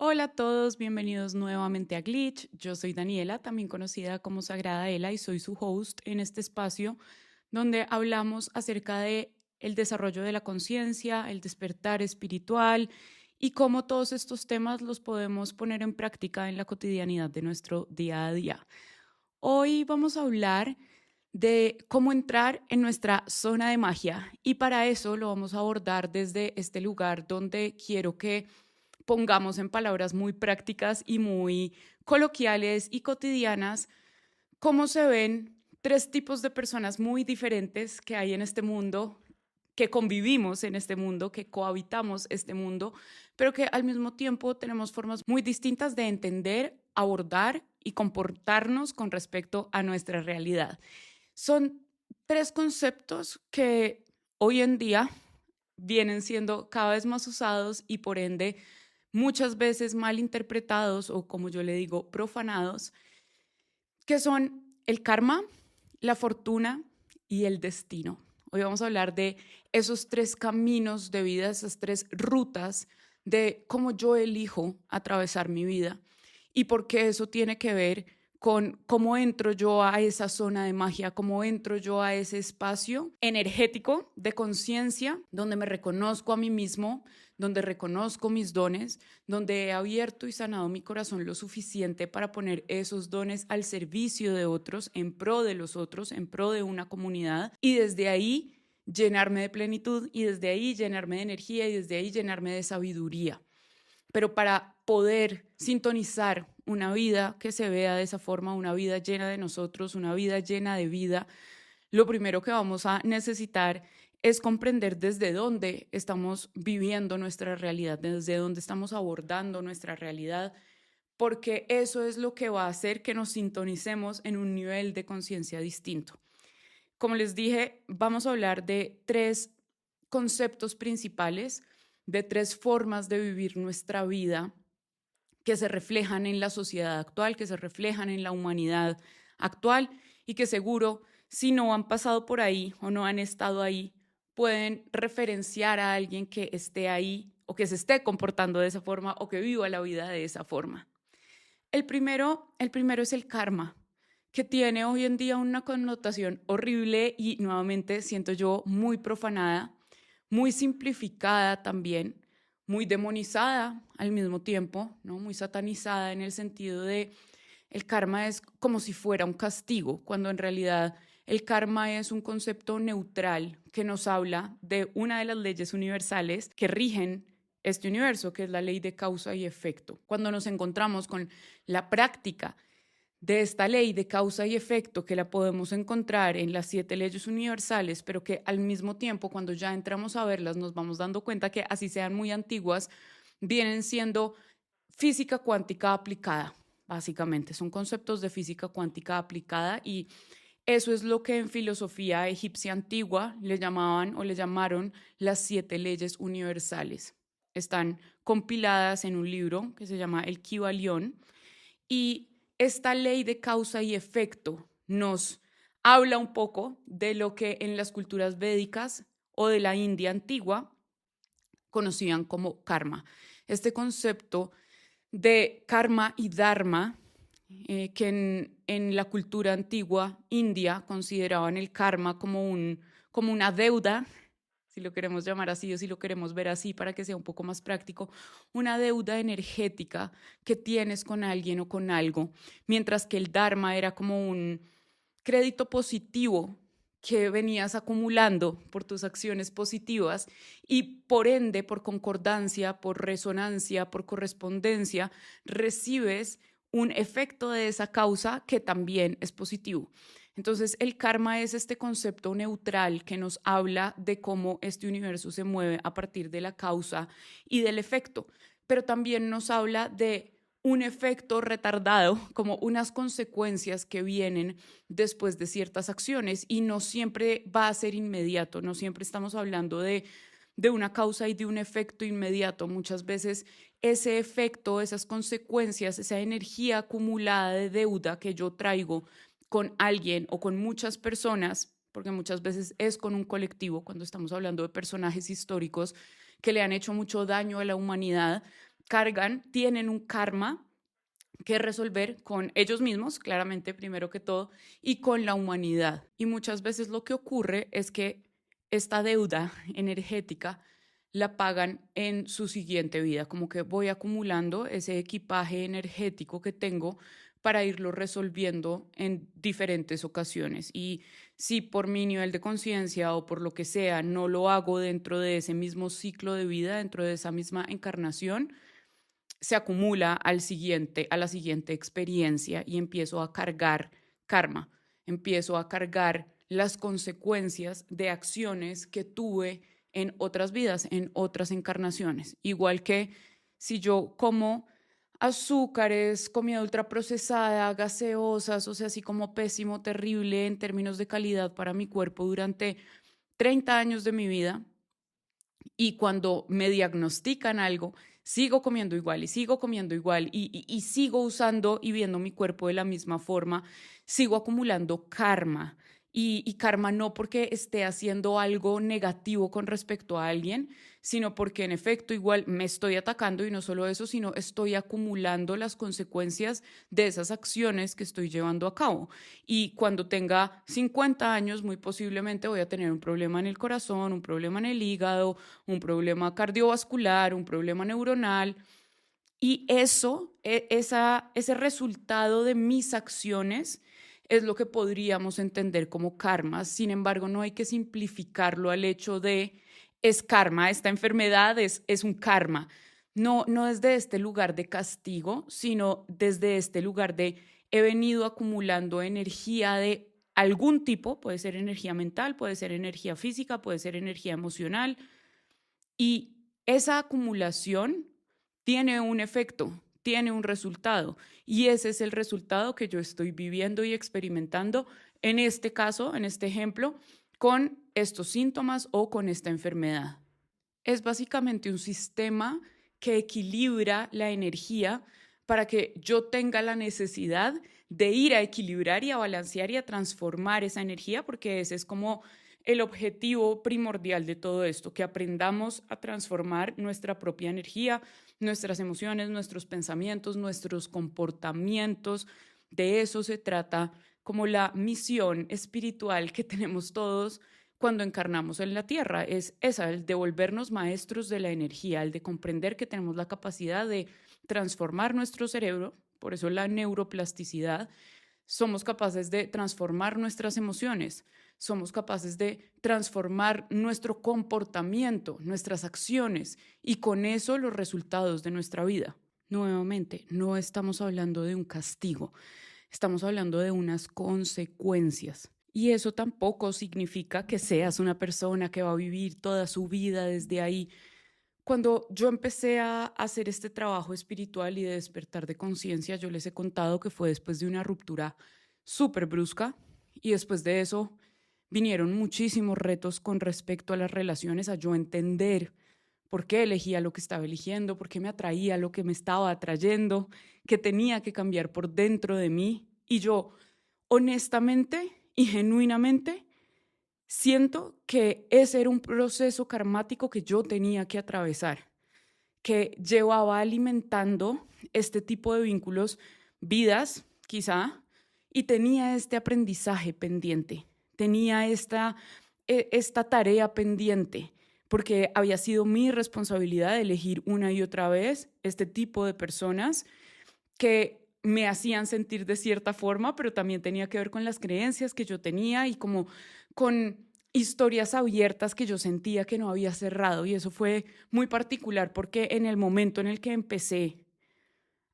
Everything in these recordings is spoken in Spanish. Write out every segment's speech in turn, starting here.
Hola a todos, bienvenidos nuevamente a Glitch. Yo soy Daniela, también conocida como Sagrada Ela, y soy su host en este espacio donde hablamos acerca de el desarrollo de la conciencia, el despertar espiritual y cómo todos estos temas los podemos poner en práctica en la cotidianidad de nuestro día a día. Hoy vamos a hablar de cómo entrar en nuestra zona de magia y para eso lo vamos a abordar desde este lugar donde quiero que pongamos en palabras muy prácticas y muy coloquiales y cotidianas cómo se ven tres tipos de personas muy diferentes que hay en este mundo, que convivimos en este mundo, que cohabitamos este mundo, pero que al mismo tiempo tenemos formas muy distintas de entender, abordar y comportarnos con respecto a nuestra realidad. Son tres conceptos que hoy en día vienen siendo cada vez más usados y por ende muchas veces mal interpretados o como yo le digo, profanados, que son el karma, la fortuna y el destino. Hoy vamos a hablar de esos tres caminos de vida, esas tres rutas de cómo yo elijo atravesar mi vida y por qué eso tiene que ver con cómo entro yo a esa zona de magia, cómo entro yo a ese espacio energético de conciencia donde me reconozco a mí mismo, donde reconozco mis dones, donde he abierto y sanado mi corazón lo suficiente para poner esos dones al servicio de otros, en pro de los otros, en pro de una comunidad y desde ahí llenarme de plenitud y desde ahí llenarme de energía y desde ahí llenarme de sabiduría. Pero para poder sintonizar una vida que se vea de esa forma, una vida llena de nosotros, una vida llena de vida, lo primero que vamos a necesitar es comprender desde dónde estamos viviendo nuestra realidad, desde dónde estamos abordando nuestra realidad, porque eso es lo que va a hacer que nos sintonicemos en un nivel de conciencia distinto. Como les dije, vamos a hablar de tres conceptos principales, de tres formas de vivir nuestra vida que se reflejan en la sociedad actual, que se reflejan en la humanidad actual y que seguro, si no han pasado por ahí o no han estado ahí, pueden referenciar a alguien que esté ahí o que se esté comportando de esa forma o que viva la vida de esa forma. El primero es el karma, que tiene hoy en día una connotación horrible y nuevamente siento yo muy profanada, muy simplificada también, muy demonizada al mismo tiempo, ¿no? Muy satanizada en el sentido de el karma es como si fuera un castigo, cuando en realidad el karma es un concepto neutral que nos habla de una de las leyes universales que rigen este universo, que es la ley de causa y efecto. Cuando nos encontramos con la práctica de esta ley de causa y efecto, que la podemos encontrar en las 7 leyes universales, pero que al mismo tiempo, cuando ya entramos a verlas, nos vamos dando cuenta que así sean muy antiguas, vienen siendo física cuántica aplicada, básicamente. Son conceptos de física cuántica aplicada y eso es lo que en filosofía egipcia antigua le llamaban o le llamaron las 7 leyes universales. Están compiladas en un libro que se llama El Kybalión y esta ley de causa y efecto nos habla un poco de lo que en las culturas védicas o de la India antigua conocían como karma. Este concepto de karma y dharma, que en la cultura antigua india consideraban el karma como una deuda, si lo queremos llamar así o si lo queremos ver así para que sea un poco más práctico, una deuda energética que tienes con alguien o con algo, mientras que el dharma era como un crédito positivo que venías acumulando por tus acciones positivas y por ende, por concordancia, por resonancia, por correspondencia, recibes un efecto de esa causa que también es positivo. Entonces, el karma es este concepto neutral que nos habla de cómo este universo se mueve a partir de la causa y del efecto, pero también nos habla de un efecto retardado, como unas consecuencias que vienen después de ciertas acciones y no siempre va a ser inmediato, no siempre estamos hablando de una causa y de un efecto inmediato. Muchas veces ese efecto, esas consecuencias, esa energía acumulada de deuda que yo traigo con alguien o con muchas personas, porque muchas veces es con un colectivo, cuando estamos hablando de personajes históricos que le han hecho mucho daño a la humanidad, tienen un karma que resolver con ellos mismos, claramente, primero que todo, y con la humanidad. Y muchas veces lo que ocurre es que esta deuda energética la pagan en su siguiente vida, como que voy acumulando ese equipaje energético que tengo para irlo resolviendo en diferentes ocasiones. Y si por mi nivel de conciencia o por lo que sea no lo hago dentro de ese mismo ciclo de vida, dentro de esa misma encarnación, se acumula a la siguiente experiencia y empiezo a cargar karma, empiezo a cargar las consecuencias de acciones que tuve en otras vidas, en otras encarnaciones. Igual que si yo como azúcares, comida ultraprocesada, gaseosas, o sea, así como pésimo, terrible en términos de calidad para mi cuerpo durante 30 años de mi vida, y cuando me diagnostican algo, sigo comiendo igual y sigo comiendo igual y sigo usando y viendo mi cuerpo de la misma forma, sigo acumulando karma. Y karma no porque esté haciendo algo negativo con respecto a alguien, sino porque en efecto igual me estoy atacando y no solo eso, sino estoy acumulando las consecuencias de esas acciones que estoy llevando a cabo. Y cuando tenga 50 años, muy posiblemente voy a tener un problema en el corazón, un problema en el hígado, un problema cardiovascular, un problema neuronal. Y ese resultado de mis acciones es lo que podríamos entender como karma. Sin embargo, no hay que simplificarlo al hecho de es karma, esta enfermedad es un karma. No, no desde este lugar de castigo, sino desde este lugar de he venido acumulando energía de algún tipo, puede ser energía mental, puede ser energía física, puede ser energía emocional, y esa acumulación tiene un efecto, tiene un resultado. Y ese es el resultado que yo estoy viviendo y experimentando en este caso, en este ejemplo, con estos síntomas o con esta enfermedad. Es básicamente un sistema que equilibra la energía para que yo tenga la necesidad de ir a equilibrar y a balancear y a transformar esa energía, porque ese es como el objetivo primordial de todo esto, que aprendamos a transformar nuestra propia energía, nuestras emociones, nuestros pensamientos, nuestros comportamientos. De eso se trata como la misión espiritual que tenemos todos cuando encarnamos en la Tierra. Es esa, el de volvernos maestros de la energía, el de comprender que tenemos la capacidad de transformar nuestro cerebro, por eso la neuroplasticidad. Somos capaces de transformar nuestras emociones, somos capaces de transformar nuestro comportamiento, nuestras acciones y con eso los resultados de nuestra vida. Nuevamente, no estamos hablando de un castigo, estamos hablando de unas consecuencias. Y eso tampoco significa que seas una persona que va a vivir toda su vida desde ahí. Cuando yo empecé a hacer este trabajo espiritual y de despertar de conciencia, yo les he contado que fue después de una ruptura súper brusca y después de eso vinieron muchísimos retos con respecto a las relaciones, a yo entender por qué elegía lo que estaba eligiendo, por qué me atraía lo que me estaba atrayendo, que tenía que cambiar por dentro de mí. Y yo, honestamente y genuinamente, siento que ese era un proceso karmático que yo tenía que atravesar, que llevaba alimentando este tipo de vínculos, vidas quizá, y tenía este aprendizaje pendiente, tenía esta tarea pendiente, porque había sido mi responsabilidad elegir una y otra vez este tipo de personas que me hacían sentir de cierta forma, pero también tenía que ver con las creencias que yo tenía y como con historias abiertas que yo sentía que no había cerrado. Y eso fue muy particular porque en el momento en el que empecé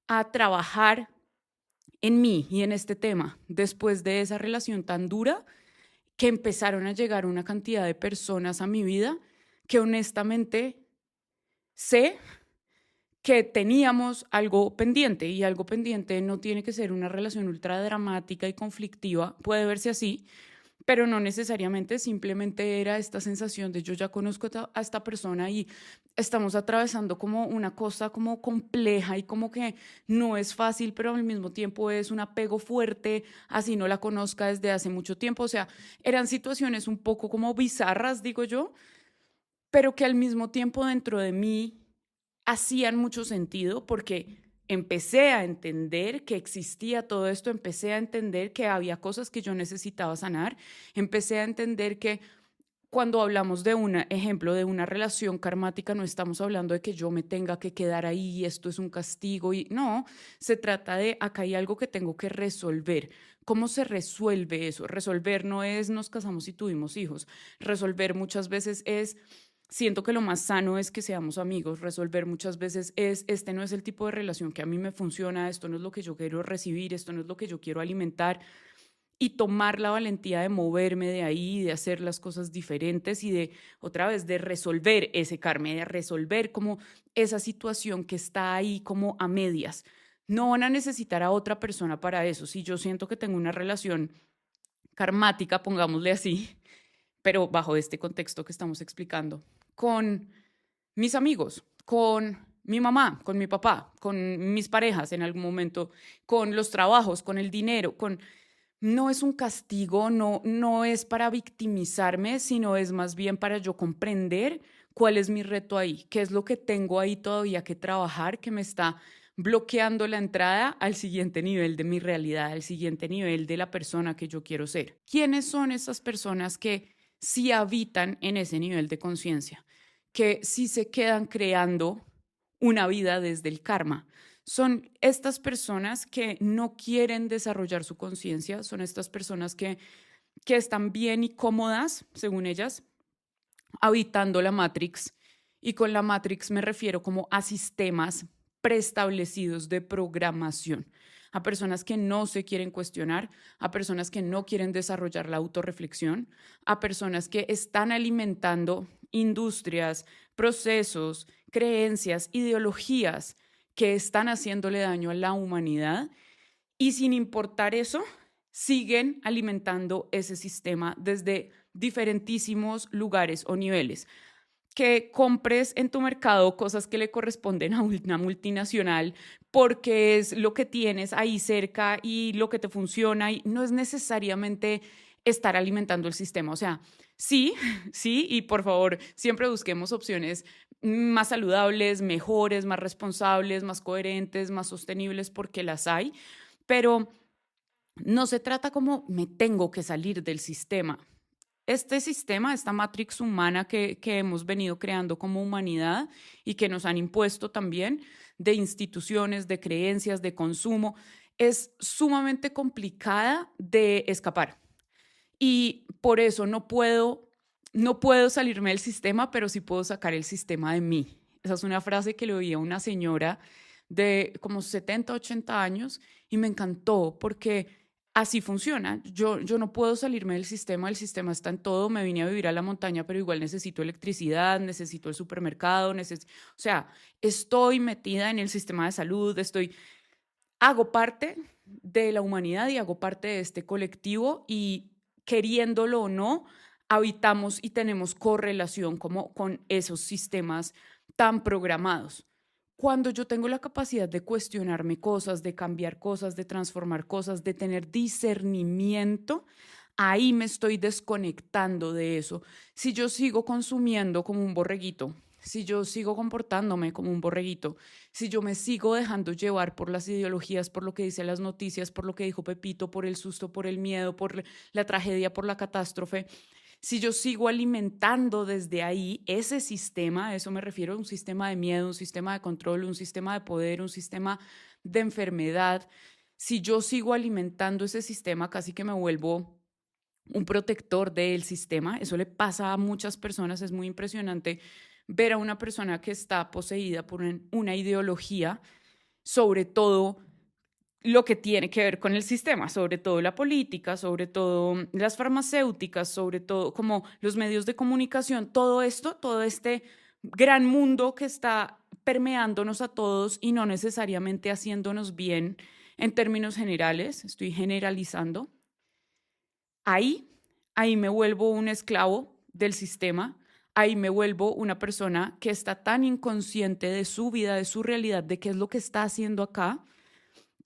a trabajar en mí y en este tema, después de esa relación tan dura, que empezaron a llegar una cantidad de personas a mi vida que honestamente sé que teníamos algo pendiente, y algo pendiente no tiene que ser una relación ultra dramática y conflictiva, puede verse así, pero no necesariamente, simplemente era esta sensación de yo ya conozco a esta persona y estamos atravesando como una cosa como compleja y como que no es fácil, pero al mismo tiempo es un apego fuerte, así no la conozca desde hace mucho tiempo, o sea, eran situaciones un poco como bizarras, digo yo, pero que al mismo tiempo dentro de mí hacían mucho sentido porque empecé a entender que existía todo esto, empecé a entender que había cosas que yo necesitaba sanar, empecé a entender que cuando hablamos de un ejemplo de una relación karmática, no estamos hablando de que yo me tenga que quedar ahí y esto es un castigo y no, se trata de acá hay algo que tengo que resolver. ¿Cómo se resuelve eso? Resolver no es nos casamos y tuvimos hijos. Resolver muchas veces es siento que lo más sano es que seamos amigos. Resolver muchas veces es este no es el tipo de relación que a mí me funciona, esto no es lo que yo quiero recibir, esto no es lo que yo quiero alimentar y tomar la valentía de moverme de ahí, de hacer las cosas diferentes y de, otra vez, de resolver ese karma, de resolver como esa situación que está ahí como a medias. No van a necesitar a otra persona para eso. Si yo siento que tengo una relación karmática, pongámosle así, pero bajo este contexto que estamos explicando, con mis amigos, con mi mamá, con mi papá, con mis parejas en algún momento, con los trabajos, con el dinero, con no es un castigo, no es para victimizarme, sino es más bien para yo comprender cuál es mi reto ahí, qué es lo que tengo ahí todavía que trabajar, que me está bloqueando la entrada al siguiente nivel de mi realidad, al siguiente nivel de la persona que yo quiero ser. ¿Quiénes son esas personas que sí habitan en ese nivel de conciencia, que sí se quedan creando una vida desde el karma? Son estas personas que no quieren desarrollar su conciencia, son estas personas que están bien y cómodas, según ellas, habitando la Matrix. Y con la Matrix me refiero como a sistemas preestablecidos de programación, a personas que no se quieren cuestionar, a personas que no quieren desarrollar la autorreflexión, a personas que están alimentando industrias, procesos, creencias, ideologías que están haciéndole daño a la humanidad y sin importar eso, siguen alimentando ese sistema desde diferentísimos lugares o niveles. Que compres en tu mercado cosas que le corresponden a una multinacional porque es lo que tienes ahí cerca y lo que te funciona y no es necesariamente estar alimentando el sistema. O sea, sí, sí, y por favor, siempre busquemos opciones más saludables, mejores, más responsables, más coherentes, más sostenibles, porque las hay, pero no se trata como me tengo que salir del sistema. Este sistema, esta matrix humana que hemos venido creando como humanidad y que nos han impuesto también de instituciones, de creencias, de consumo, es sumamente complicada de escapar. Y por eso no puedo salirme del sistema, pero sí puedo sacar el sistema de mí. Esa es una frase que le oí a una señora de como 70, 80 años y me encantó porque así funciona. Yo no puedo salirme del sistema, el sistema está en todo, me vine a vivir a la montaña, pero igual necesito electricidad, necesito el supermercado, o sea, estoy metida en el sistema de salud, hago parte de la humanidad y hago parte de este colectivo y queriéndolo o no, habitamos y tenemos correlación como con esos sistemas tan programados. Cuando yo tengo la capacidad de cuestionarme cosas, de cambiar cosas, de transformar cosas, de tener discernimiento, ahí me estoy desconectando de eso. Si yo sigo consumiendo como un borreguito, si yo sigo comportándome como un borreguito, si yo me sigo dejando llevar por las ideologías, por lo que dicen las noticias, por lo que dijo Pepito, por el susto, por el miedo, por la tragedia, por la catástrofe, si yo sigo alimentando desde ahí ese sistema, a eso me refiero, un sistema de miedo, un sistema de control, un sistema de poder, un sistema de enfermedad, si yo sigo alimentando ese sistema, casi que me vuelvo un protector del sistema. Eso le pasa a muchas personas, es muy impresionante ver a una persona que está poseída por una ideología, sobre todo lo que tiene que ver con el sistema, sobre todo la política, sobre todo las farmacéuticas, sobre todo como los medios de comunicación, todo esto, todo este gran mundo que está permeándonos a todos y no necesariamente haciéndonos bien en términos generales, estoy generalizando. Ahí me vuelvo un esclavo del sistema, ahí me vuelvo una persona que está tan inconsciente de su vida, de su realidad, de qué es lo que está haciendo acá,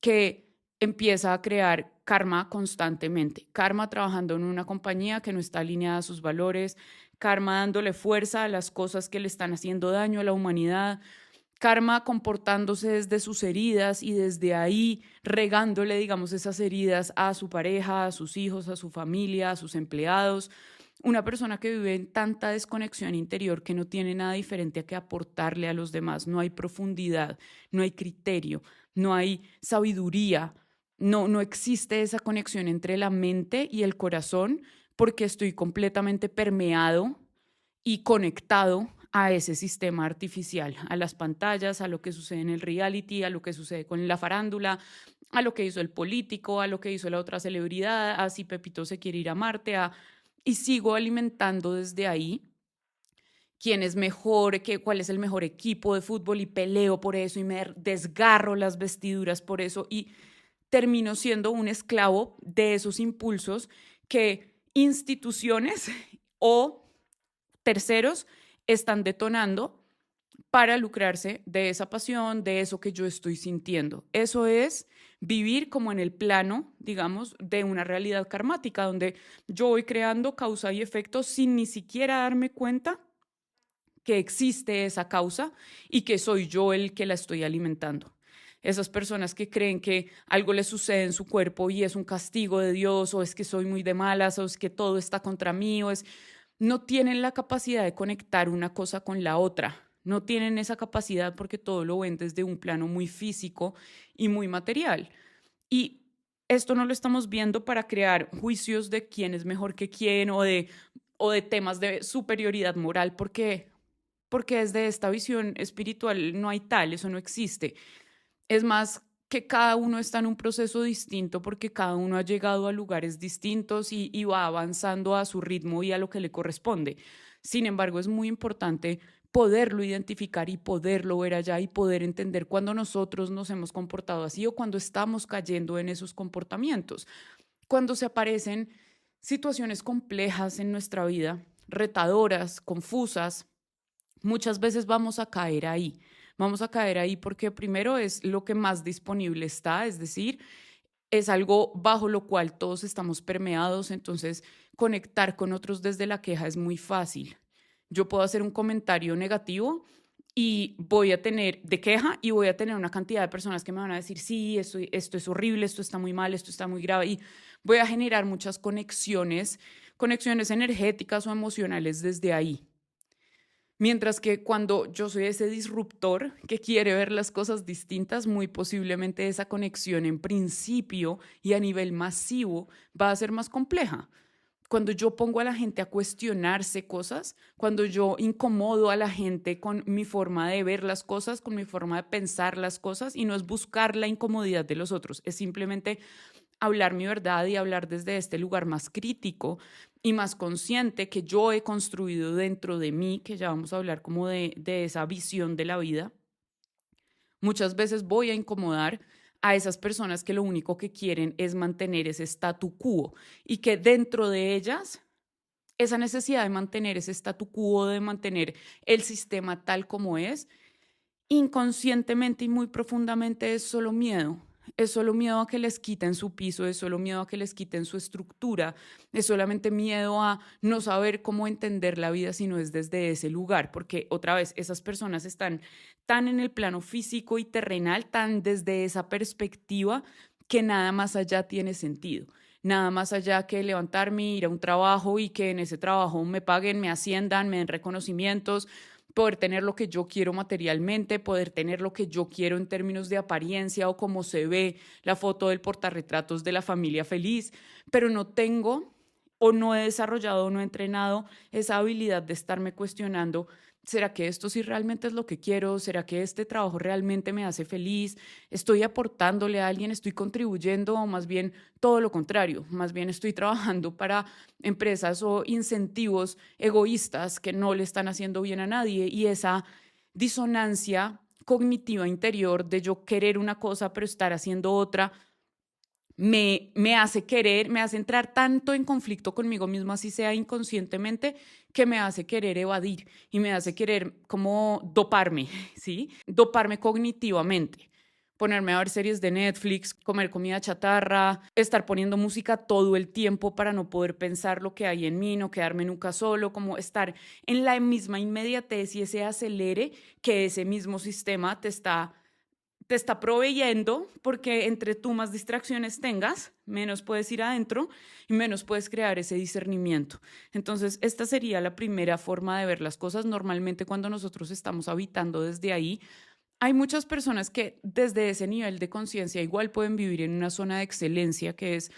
que empieza a crear karma constantemente. Karma trabajando en una compañía que no está alineada a sus valores, karma dándole fuerza a las cosas que le están haciendo daño a la humanidad, Karma comportándose desde sus heridas y desde ahí regándole, digamos, esas heridas a su pareja, a sus hijos, a su familia, a sus empleados. Una persona que vive en tanta desconexión interior que no tiene nada diferente a que aportarle a los demás. No hay profundidad, no hay criterio, no hay sabiduría, no existe esa conexión entre la mente y el corazón porque estoy completamente permeado y conectado a ese sistema artificial, a las pantallas, a lo que sucede en el reality, a lo que sucede con la farándula, a lo que hizo el político, a lo que hizo la otra celebridad, a si Pepito se quiere ir a Marte, y sigo alimentando desde ahí quién es mejor, cuál es el mejor equipo de fútbol y peleo por eso y me desgarro las vestiduras por eso y termino siendo un esclavo de esos impulsos que instituciones o terceros están detonando para lucrarse de esa pasión, de eso que yo estoy sintiendo. Eso es vivir como en el plano, digamos, de una realidad karmática, donde yo voy creando causa y efecto sin ni siquiera darme cuenta que existe esa causa y que soy yo el que la estoy alimentando. Esas personas que creen que algo les sucede en su cuerpo y es un castigo de Dios, o es que soy muy de malas, o es que todo está contra mí, no tienen la capacidad de conectar una cosa con la otra. No tienen esa capacidad porque todo lo ven desde un plano muy físico y muy material. Y esto no lo estamos viendo para crear juicios de quién es mejor que quién o de temas de superioridad moral, porque desde esta visión espiritual no hay tal, eso no existe. Es más que cada uno está en un proceso distinto porque cada uno ha llegado a lugares distintos y va avanzando a su ritmo y a lo que le corresponde. Sin embargo, es muy importante poderlo identificar y poderlo ver allá y poder entender cuando nosotros nos hemos comportado así o cuando estamos cayendo en esos comportamientos. Cuando se aparecen situaciones complejas en nuestra vida, retadoras, confusas, muchas veces vamos a caer ahí. Vamos a caer ahí porque primero es lo que más disponible está, es decir, es algo bajo lo cual todos estamos permeados, entonces conectar con otros desde la queja es muy fácil. Yo puedo hacer un comentario negativo y voy a tener de queja y voy a tener una cantidad de personas que me van a decir, sí, esto es horrible, esto está muy mal, esto está muy grave y voy a generar muchas conexiones energéticas o emocionales desde ahí. Mientras que cuando yo soy ese disruptor que quiere ver las cosas distintas, muy posiblemente esa conexión en principio y a nivel masivo va a ser más compleja. Cuando yo pongo a la gente a cuestionarse cosas, cuando yo incomodo a la gente con mi forma de ver las cosas, con mi forma de pensar las cosas, y no es buscar la incomodidad de los otros, es simplemente hablar mi verdad y hablar desde este lugar más crítico y más consciente que yo he construido dentro de mí, que ya vamos a hablar como de esa visión de la vida. Muchas veces voy a incomodar a esas personas que lo único que quieren es mantener ese statu quo y que dentro de ellas esa necesidad de mantener ese statu quo, de mantener el sistema tal como es, inconscientemente y muy profundamente es solo miedo. Es solo miedo a que les quiten su piso, es solo miedo a que les quiten su estructura, es solamente miedo a no saber cómo entender la vida si no es desde ese lugar, porque otra vez esas personas están tan en el plano físico y terrenal, tan desde esa perspectiva que nada más allá tiene sentido. Nada más allá que levantarme, ir a un trabajo y que en ese trabajo me paguen, me asciendan, me den reconocimientos, poder tener lo que yo quiero materialmente, poder tener lo que yo quiero en términos de apariencia o como se ve la foto del portarretratos de la familia feliz, pero no tengo o no he desarrollado o no he entrenado esa habilidad de estarme cuestionando, ¿será que esto sí realmente es lo que quiero? ¿Será que este trabajo realmente me hace feliz? ¿Estoy aportándole a alguien? ¿Estoy contribuyendo? O más bien todo lo contrario, más bien estoy trabajando para empresas o incentivos egoístas que no le están haciendo bien a nadie y esa disonancia cognitiva interior de yo querer una cosa pero estar haciendo otra me hace querer, me hace entrar tanto en conflicto conmigo mismo, así sea inconscientemente, que me hace querer evadir y me hace querer como doparme, ¿sí? Doparme cognitivamente. ponerme a ver series de Netflix, comer comida chatarra, estar poniendo música todo el tiempo para no poder pensar lo que hay en mí, no quedarme nunca solo, como estar en la misma inmediatez y ese acelere que ese mismo sistema te está proveyendo, porque entre tú más distracciones tengas, menos puedes ir adentro y menos puedes crear ese discernimiento. Entonces, esta sería la primera forma de ver las cosas. Normalmente cuando nosotros estamos habitando desde ahí, hay muchas personas que desde ese nivel de conciencia igual pueden vivir en una zona de excelencia, que es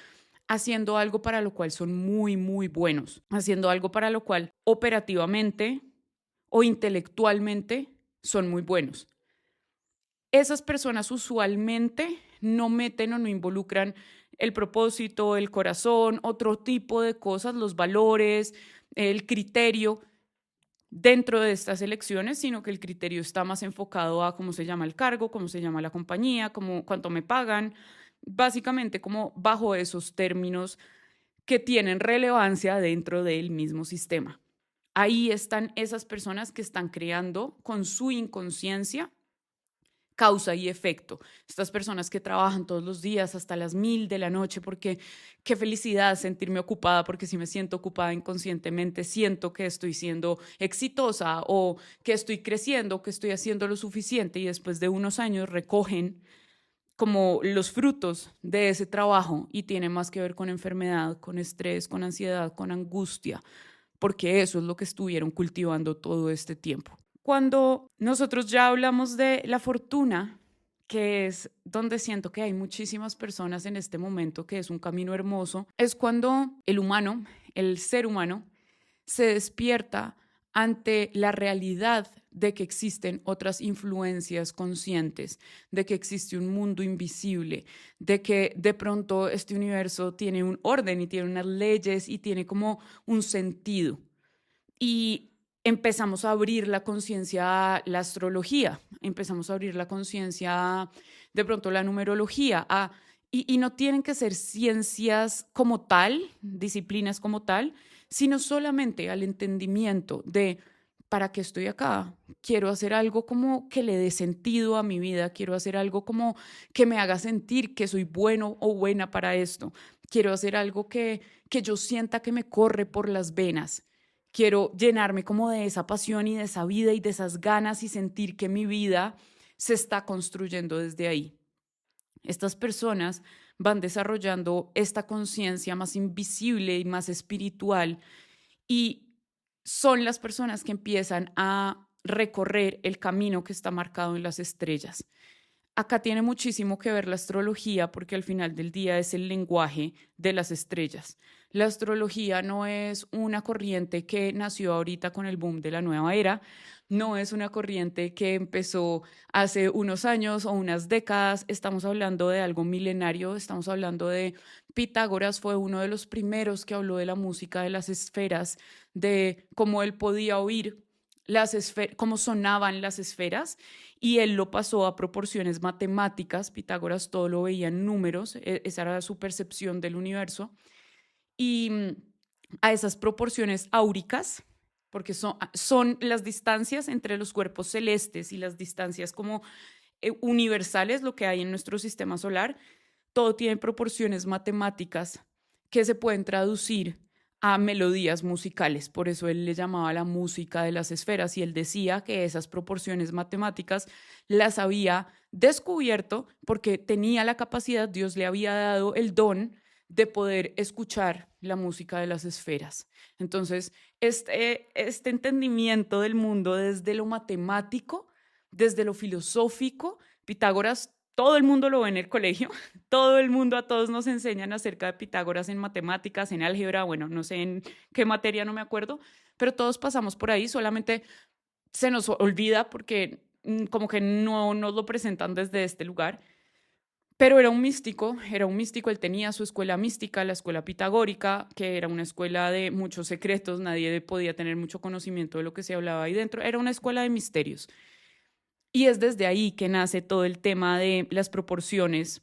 haciendo algo para lo cual son muy, muy buenos, haciendo algo para lo cual operativamente o intelectualmente son muy buenos. Esas personas usualmente no meten o no involucran el propósito, el corazón, otro tipo de cosas, los valores, el criterio dentro de estas elecciones, sino que el criterio está más enfocado a cómo se llama el cargo, cómo se llama la compañía, cuánto me pagan, básicamente como bajo esos términos que tienen relevancia dentro del mismo sistema. Ahí están esas personas que están creando con su inconsciencia causa y efecto. Estas personas que trabajan todos los días hasta las 1000 de la noche, porque qué felicidad sentirme ocupada, porque si me siento ocupada inconscientemente, siento que estoy siendo exitosa o que estoy creciendo, que estoy haciendo lo suficiente, y después de unos años recogen como los frutos de ese trabajo y tiene más que ver con enfermedad, con estrés, con ansiedad, con angustia, porque eso es lo que estuvieron cultivando todo este tiempo. Cuando nosotros ya hablamos de la fortuna, que es donde siento que hay muchísimas personas en este momento, que es un camino hermoso, es cuando el humano, el ser humano, se despierta ante la realidad de que existen otras influencias conscientes, de que existe un mundo invisible, de que de pronto este universo tiene un orden y tiene unas leyes y tiene como un sentido. Y empezamos a abrir la conciencia a la astrología, empezamos a abrir la conciencia a, de pronto, la numerología, y no tienen que ser ciencias como tal, disciplinas como tal, sino solamente al entendimiento de para qué estoy acá. Quiero hacer algo como que le dé sentido a mi vida, quiero hacer algo como que me haga sentir que soy bueno o buena para esto, quiero hacer algo que yo sienta que me corre por las venas. Quiero llenarme como de esa pasión y de esa vida y de esas ganas y sentir que mi vida se está construyendo desde ahí. Estas personas van desarrollando esta conciencia más invisible y más espiritual, y son las personas que empiezan a recorrer el camino que está marcado en las estrellas. Acá tiene muchísimo que ver la astrología, porque al final del día es el lenguaje de las estrellas. La astrología no es una corriente que nació ahorita con el boom de la nueva era, no es una corriente que empezó hace unos años o unas décadas. Estamos hablando de algo milenario, estamos hablando de Pitágoras. Fue uno de los primeros que habló de la música de las esferas, de cómo él podía oír las esferas, cómo sonaban las esferas, y él lo pasó a proporciones matemáticas. Pitágoras todo lo veía en números, esa era su percepción del universo, y a esas proporciones áuricas, porque son las distancias entre los cuerpos celestes y las distancias como universales, lo que hay en nuestro sistema solar, todo tiene proporciones matemáticas que se pueden traducir a melodías musicales. Por eso él le llamaba la música de las esferas, y él decía que esas proporciones matemáticas las había descubierto porque tenía la capacidad, Dios le había dado el don de poder escuchar la música de las esferas. Entonces, este entendimiento del mundo desde lo matemático, desde lo filosófico, Pitágoras, todo el mundo lo ve en el colegio, todo el mundo, a todos nos enseñan acerca de Pitágoras en matemáticas, en álgebra, bueno, no sé en qué materia, no me acuerdo, pero todos pasamos por ahí, solamente se nos olvida porque como que no nos lo presentan desde este lugar. Pero era un místico, él tenía su escuela mística, la escuela pitagórica, que era una escuela de muchos secretos, nadie podía tener mucho conocimiento de lo que se hablaba ahí dentro, era una escuela de misterios. Y es desde ahí que nace todo el tema de las proporciones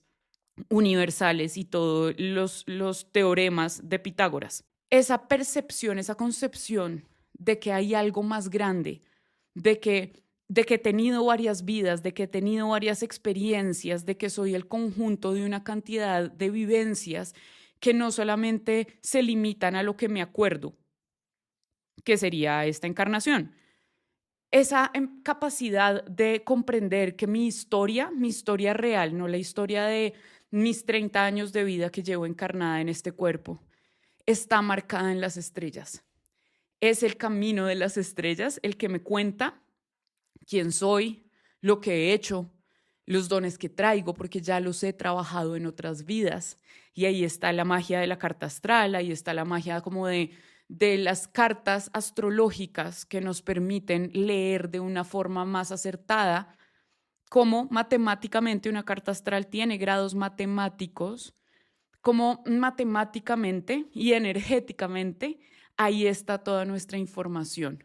universales y todos los teoremas de Pitágoras. Esa percepción, esa concepción de que hay algo más grande, de que de que he tenido varias vidas, de que he tenido varias experiencias, de que soy el conjunto de una cantidad de vivencias que no solamente se limitan a lo que me acuerdo, que sería esta encarnación. Esa capacidad de comprender que mi historia real, no la historia de mis 30 años de vida que llevo encarnada en este cuerpo, está marcada en las estrellas. Es el camino de las estrellas el que me cuenta quién soy, lo que he hecho, los dones que traigo, porque ya los he trabajado en otras vidas. Y ahí está la magia de la carta astral, ahí está la magia como de las cartas astrológicas que nos permiten leer de una forma más acertada cómo matemáticamente una carta astral tiene grados matemáticos, cómo matemáticamente y energéticamente ahí está toda nuestra información.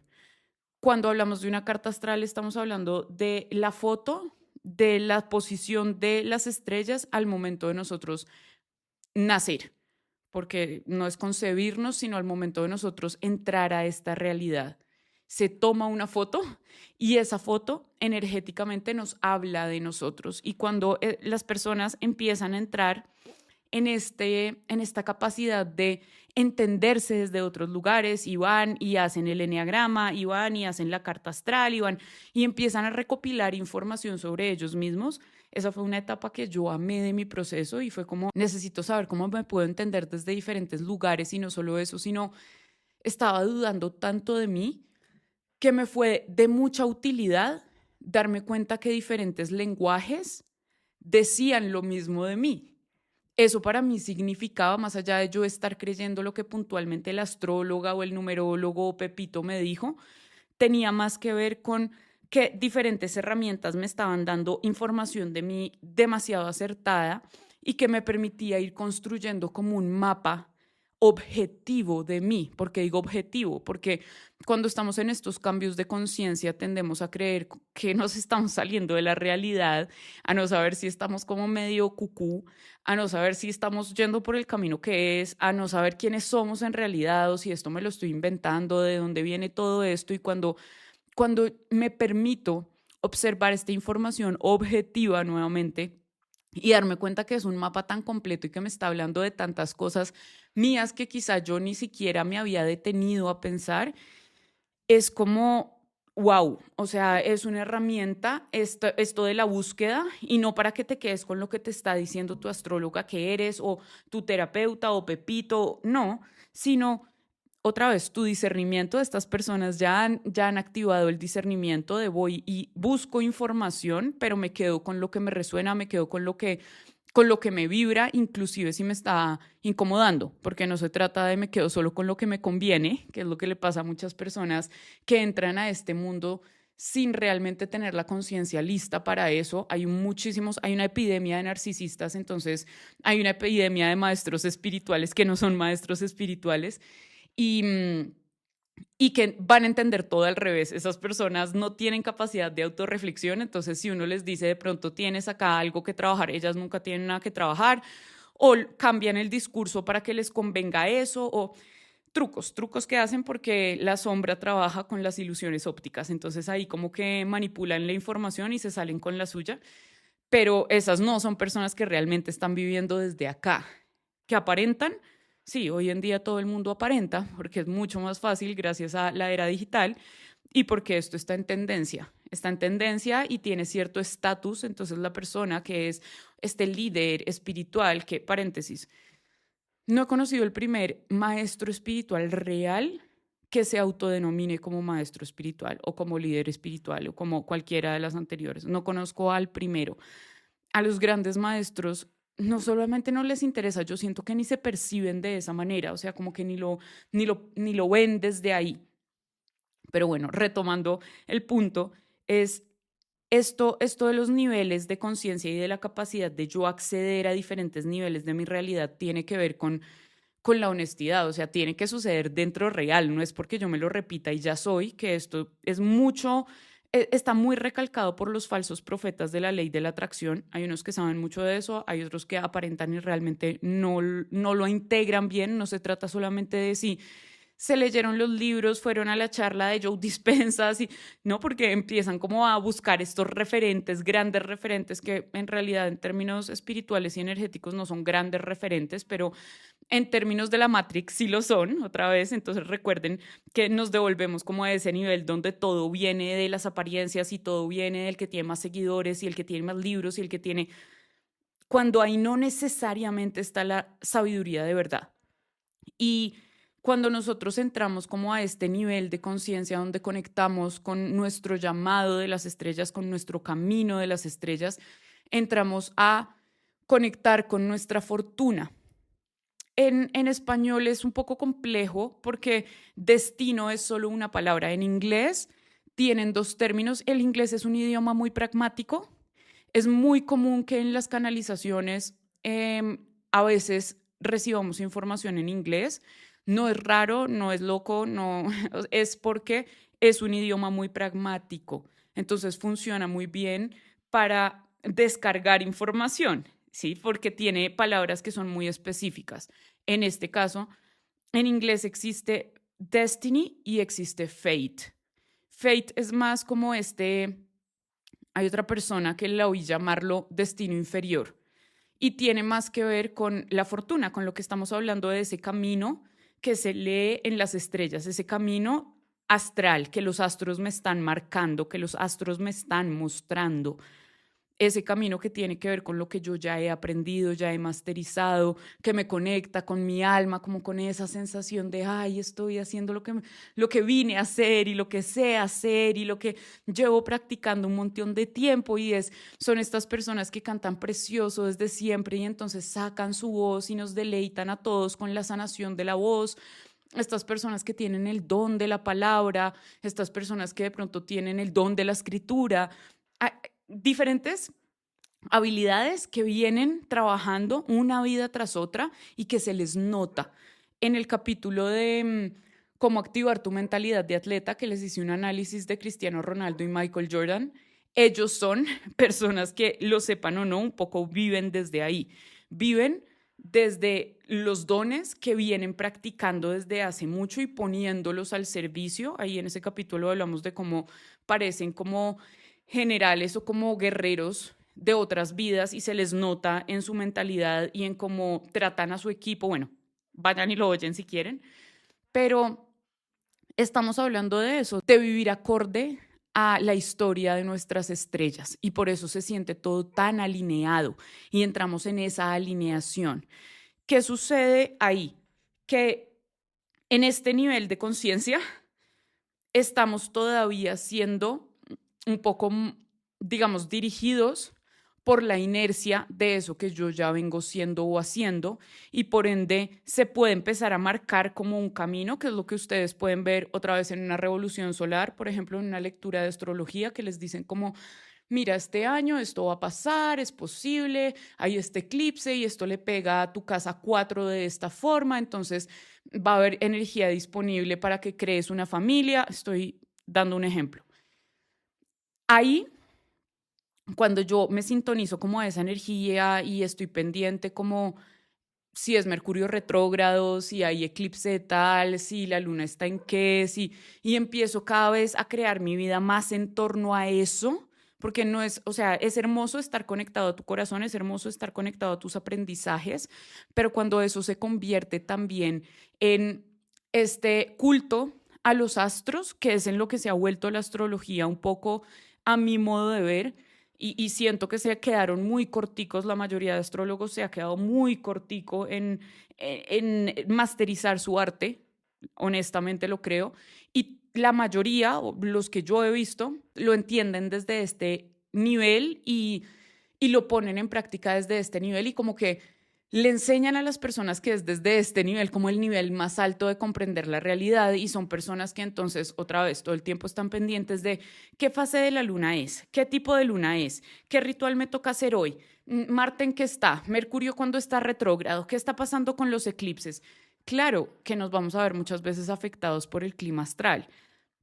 Cuando hablamos de una carta astral, estamos hablando de la foto, de la posición de las estrellas al momento de nosotros nacer, porque no es concebirnos, sino al momento de nosotros entrar a esta realidad. Se toma una foto y esa foto energéticamente nos habla de nosotros. Y cuando las personas empiezan a entrar en esta capacidad de entenderse desde otros lugares y van y hacen el eneagrama, y van y hacen la carta astral, y van y empiezan a recopilar información sobre ellos mismos. Esa fue una etapa que yo amé de mi proceso y fue como, necesito saber cómo me puedo entender desde diferentes lugares y no solo eso, sino estaba dudando tanto de mí que me fue de mucha utilidad darme cuenta que diferentes lenguajes decían lo mismo de mí. Eso para mí significaba, más allá de yo estar creyendo lo que puntualmente la astróloga o el numerólogo o Pepito me dijo, tenía más que ver con que diferentes herramientas me estaban dando información de mí demasiado acertada y que me permitía ir construyendo como un mapa objetivo de mí. ¿Por qué digo objetivo? Porque cuando estamos en estos cambios de conciencia tendemos a creer que nos estamos saliendo de la realidad, a no saber si estamos como medio cucú, a no saber si estamos yendo por el camino que es, a no saber quiénes somos en realidad o si esto me lo estoy inventando, de dónde viene todo esto. Y cuando me permito observar esta información objetiva nuevamente y darme cuenta que es un mapa tan completo y que me está hablando de tantas cosas mías que quizá yo ni siquiera me había detenido a pensar, es como, wow, o sea, es una herramienta esto de la búsqueda y no para que te quedes con lo que te está diciendo tu astróloga que eres o tu terapeuta o Pepito, no, sino otra vez tu discernimiento. Estas personas ya han activado el discernimiento de voy y busco información, pero me quedo con lo que me resuena, me quedo con lo que me vibra, inclusive si me está incomodando, porque no se trata de me quedo solo con lo que me conviene, que es lo que le pasa a muchas personas que entran a este mundo sin realmente tener la conciencia lista para eso. Hay una epidemia de narcisistas, entonces hay una epidemia de maestros espirituales que no son maestros espirituales y, y que van a entender todo al revés. Esas personas no tienen capacidad de autorreflexión, entonces si uno les dice de pronto tienes acá algo que trabajar, ellas nunca tienen nada que trabajar, o cambian el discurso para que les convenga eso, o trucos que hacen porque la sombra trabaja con las ilusiones ópticas, entonces ahí como que manipulan la información y se salen con la suya, pero esas no son personas que realmente están viviendo desde acá, que aparentan. Sí, hoy en día todo el mundo aparenta porque es mucho más fácil gracias a la era digital y porque esto está en tendencia y tiene cierto estatus. Entonces la persona que es este líder espiritual, que paréntesis, no he conocido el primer maestro espiritual real que se autodenomine como maestro espiritual o como líder espiritual o como cualquiera de las anteriores. No conozco al primero. A los grandes maestros no solamente no les interesa, yo siento que ni se perciben de esa manera, o sea, como que ni lo ven desde ahí. Pero bueno, retomando el punto, es esto de los niveles de conciencia y de la capacidad de yo acceder a diferentes niveles de mi realidad tiene que ver con la honestidad, o sea, tiene que suceder dentro real, no es porque yo me lo repita y ya soy, que esto es mucho, está muy recalcado por los falsos profetas de la ley de la atracción. Hay unos que saben mucho de eso, hay otros que aparentan y realmente no lo integran bien. No se trata solamente de se leyeron los libros, fueron a la charla de Joe Dispenza, así, ¿no? Porque empiezan como a buscar estos referentes, grandes referentes, que en realidad en términos espirituales y energéticos no son grandes referentes, pero en términos de la Matrix sí lo son, otra vez. Entonces recuerden que nos devolvemos como a ese nivel donde todo viene de las apariencias y todo viene del que tiene más seguidores y el que tiene más libros y el que tiene, cuando ahí no necesariamente está la sabiduría de verdad. Y cuando nosotros entramos como a este nivel de conciencia donde conectamos con nuestro llamado de las estrellas, con nuestro camino de las estrellas, entramos a conectar con nuestra fortuna. En español es un poco complejo porque destino es solo una palabra. En inglés tienen dos términos. El inglés es un idioma muy pragmático. Es muy común que en las canalizaciones a veces recibamos información en inglés. No es raro, no es loco, no es porque es un idioma muy pragmático. Entonces funciona muy bien para descargar información, ¿sí? Porque tiene palabras que son muy específicas. En este caso, en inglés existe destiny y existe fate. Fate es más como hay otra persona que la oí llamarlo destino inferior y tiene más que ver con la fortuna, con lo que estamos hablando de ese camino que se lee en las estrellas, ese camino astral que los astros me están marcando, que los astros me están mostrando, ese camino que tiene que ver con lo que yo ya he aprendido, ya he masterizado, que me conecta con mi alma, como con esa sensación de, ay, estoy haciendo lo que vine a hacer y lo que sé hacer y lo que llevo practicando un montón de tiempo. Son estas personas que cantan precioso desde siempre y entonces sacan su voz y nos deleitan a todos con la sanación de la voz. Estas personas que tienen el don de la palabra, estas personas que de pronto tienen el don de la escritura, diferentes habilidades que vienen trabajando una vida tras otra y que se les nota. En el capítulo de cómo activar tu mentalidad de atleta, que les hice un análisis de Cristiano Ronaldo y Michael Jordan, ellos son personas que, lo sepan o no, un poco viven desde ahí. Viven desde los dones que vienen practicando desde hace mucho y poniéndolos al servicio. Ahí en ese capítulo hablamos de cómo parecen como generales o como guerreros de otras vidas y se les nota en su mentalidad y en cómo tratan a su equipo. Bueno, vayan y lo oyen si quieren, pero estamos hablando de eso, de vivir acorde a la historia de nuestras estrellas y por eso se siente todo tan alineado y entramos en esa alineación. ¿Qué sucede ahí? Que en este nivel de conciencia estamos todavía siendo un poco, digamos, dirigidos por la inercia de eso que yo ya vengo siendo o haciendo y por ende se puede empezar a marcar como un camino, que es lo que ustedes pueden ver otra vez en una revolución solar, por ejemplo, en una lectura de astrología que les dicen como, mira, este año esto va a pasar, es posible, hay este eclipse y esto le pega a tu casa 4 de esta forma, entonces va a haber energía disponible para que crees una familia. Estoy dando un ejemplo. Ahí, cuando yo me sintonizo como a esa energía y estoy pendiente como si es Mercurio retrógrado, si hay eclipse tal, si la luna está en qué, y empiezo cada vez a crear mi vida más en torno a eso, porque no es, o sea, es hermoso estar conectado a tu corazón, es hermoso estar conectado a tus aprendizajes, pero cuando eso se convierte también en este culto a los astros, que es en lo que se ha vuelto la astrología un poco a mi modo de ver, y siento que se quedaron muy corticos, la mayoría de astrólogos se ha quedado muy cortico en masterizar su arte, honestamente lo creo, y la mayoría, o los que yo he visto, lo entienden desde este nivel y lo ponen en práctica desde este nivel y como que le enseñan a las personas que es desde este nivel como el nivel más alto de comprender la realidad y son personas que entonces otra vez todo el tiempo están pendientes de qué fase de la luna es, qué tipo de luna es, qué ritual me toca hacer hoy, Marte en qué está, Mercurio cuando está retrógrado, qué está pasando con los eclipses. Claro que nos vamos a ver muchas veces afectados por el clima astral.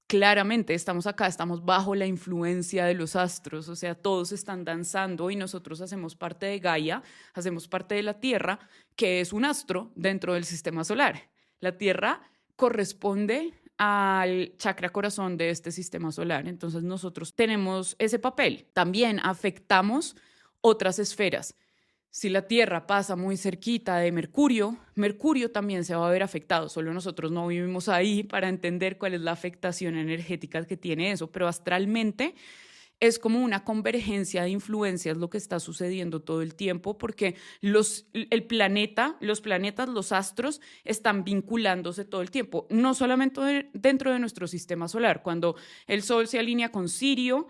Claramente estamos acá, estamos bajo la influencia de los astros, o sea, todos están danzando y nosotros hacemos parte de Gaia, hacemos parte de la Tierra, que es un astro dentro del sistema solar. La Tierra corresponde al chakra corazón de este sistema solar. Entonces nosotros tenemos ese papel. También afectamos otras esferas. Si la Tierra pasa muy cerquita de Mercurio, Mercurio también se va a ver afectado. Solo nosotros no vivimos ahí para entender cuál es la afectación energética que tiene eso, pero astralmente es como una convergencia de influencias lo que está sucediendo todo el tiempo, porque el planeta, los planetas, los astros están vinculándose todo el tiempo, no solamente dentro de nuestro sistema solar. Cuando el Sol se alinea con Sirio,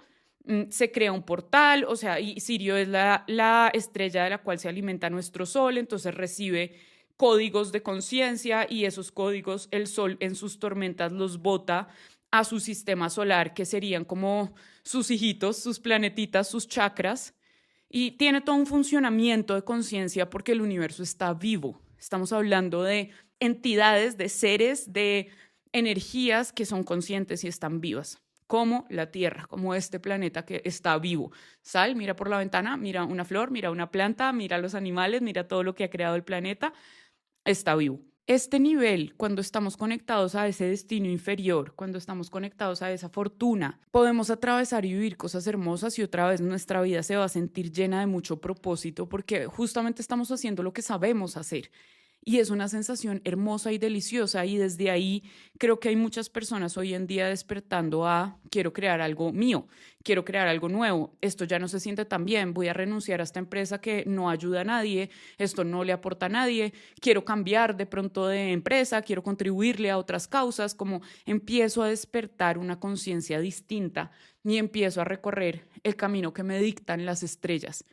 se crea un portal, o sea, y Sirio es la estrella de la cual se alimenta nuestro Sol, entonces recibe códigos de conciencia y esos códigos el Sol en sus tormentas los bota a su sistema solar, que serían como sus hijitos, sus planetitas, sus chakras, y tiene todo un funcionamiento de conciencia porque el universo está vivo. Estamos hablando de entidades, de seres, de energías que son conscientes y están vivas, como la Tierra, como este planeta que está vivo. Sal, mira por la ventana, mira una flor, mira una planta, mira los animales, mira todo lo que ha creado el planeta, está vivo. Este nivel, cuando estamos conectados a ese destino inferior, cuando estamos conectados a esa fortuna, podemos atravesar y vivir cosas hermosas y otra vez nuestra vida se va a sentir llena de mucho propósito porque justamente estamos haciendo lo que sabemos hacer. Y es una sensación hermosa y deliciosa y desde ahí creo que hay muchas personas hoy en día despertando a quiero crear algo mío, quiero crear algo nuevo, esto ya no se siente tan bien, voy a renunciar a esta empresa que no ayuda a nadie, esto no le aporta a nadie, quiero cambiar de pronto de empresa, quiero contribuirle a otras causas, como empiezo a despertar una conciencia distinta y empiezo a recorrer el camino que me dictan las estrellas.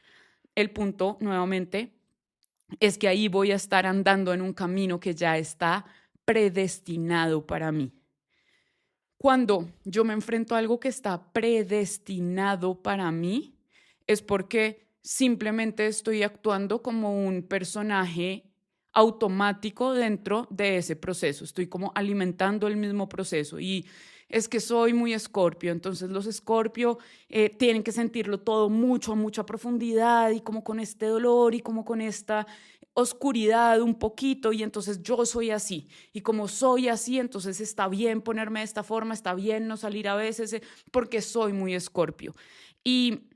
El punto, nuevamente, es que ahí voy a estar andando en un camino que ya está predestinado para mí. Cuando yo me enfrento a algo que está predestinado para mí, es porque simplemente estoy actuando como un personaje automático dentro de ese proceso. Estoy como alimentando el mismo proceso y es que soy muy Escorpio, entonces los Escorpio tienen que sentirlo todo mucho, a mucha profundidad y como con este dolor y como con esta oscuridad un poquito y entonces yo soy así y como soy así entonces está bien ponerme de esta forma, está bien no salir a veces porque soy muy Escorpio. Y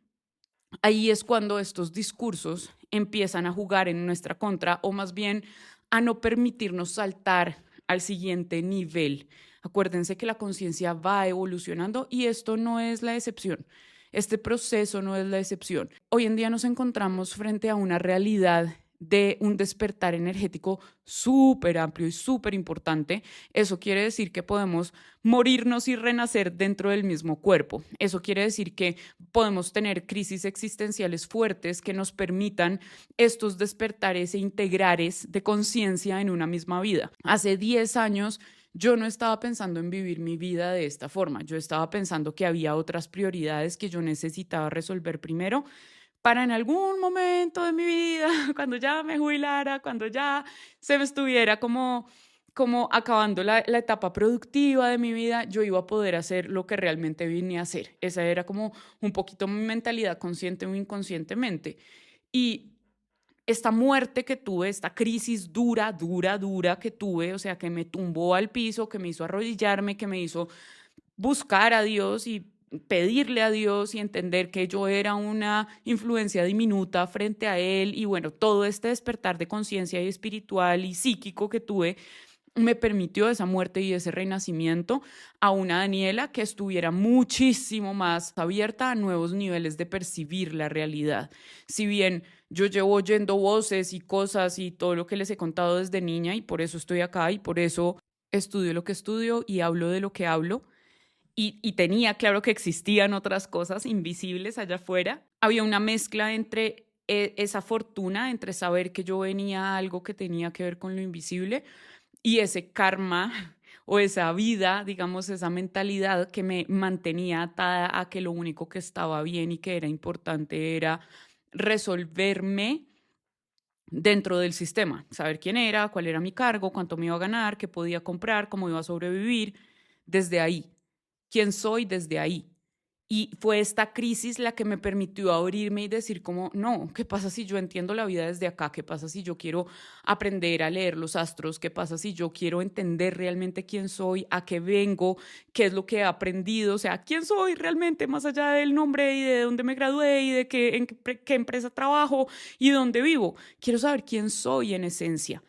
ahí es cuando estos discursos empiezan a jugar en nuestra contra o más bien a no permitirnos saltar al siguiente nivel. Acuérdense que la conciencia va evolucionando y esto no es la excepción. Este proceso no es la excepción. Hoy en día nos encontramos frente a una realidad de un despertar energético súper amplio y súper importante. Eso quiere decir que podemos morirnos y renacer dentro del mismo cuerpo. Eso quiere decir que podemos tener crisis existenciales fuertes que nos permitan estos despertares e integrares de conciencia en una misma vida. Hace 10 años yo no estaba pensando en vivir mi vida de esta forma. Yo estaba pensando que había otras prioridades que yo necesitaba resolver primero para en algún momento de mi vida, cuando ya me jubilara, cuando ya se me estuviera como acabando la etapa productiva de mi vida, yo iba a poder hacer lo que realmente vine a hacer. Esa era como un poquito mi mentalidad consciente o inconscientemente. Y esta muerte que tuve, esta crisis dura, dura, dura que tuve, o sea, que me tumbó al piso, que me hizo arrodillarme, que me hizo buscar a Dios y pedirle a Dios y entender que yo era una influencia diminuta frente a Él y bueno, todo este despertar de conciencia y espiritual y psíquico que tuve me permitió esa muerte y ese renacimiento a una Daniela que estuviera muchísimo más abierta a nuevos niveles de percibir la realidad. Si bien yo llevo oyendo voces y cosas y todo lo que les he contado desde niña y por eso estoy acá y por eso estudio lo que estudio y hablo de lo que hablo, y tenía claro que existían otras cosas invisibles allá afuera. Había una mezcla entre esa fortuna, entre saber que yo venía a algo que tenía que ver con lo invisible y ese karma o esa vida, digamos, esa mentalidad que me mantenía atada a que lo único que estaba bien y que era importante era resolverme dentro del sistema, saber quién era, cuál era mi cargo, cuánto me iba a ganar, qué podía comprar, cómo iba a sobrevivir, desde ahí quién soy desde ahí. Y fue esta crisis la que me permitió abrirme y decir como, no, ¿qué pasa si yo entiendo la vida desde acá? ¿Qué pasa si yo quiero aprender a leer los astros? ¿Qué pasa si yo quiero entender realmente quién soy, a qué vengo, qué es lo que he aprendido? O sea, ¿quién soy realmente más allá del nombre y de dónde me gradué y de qué empresa trabajo y dónde vivo? Quiero saber quién soy en esencia.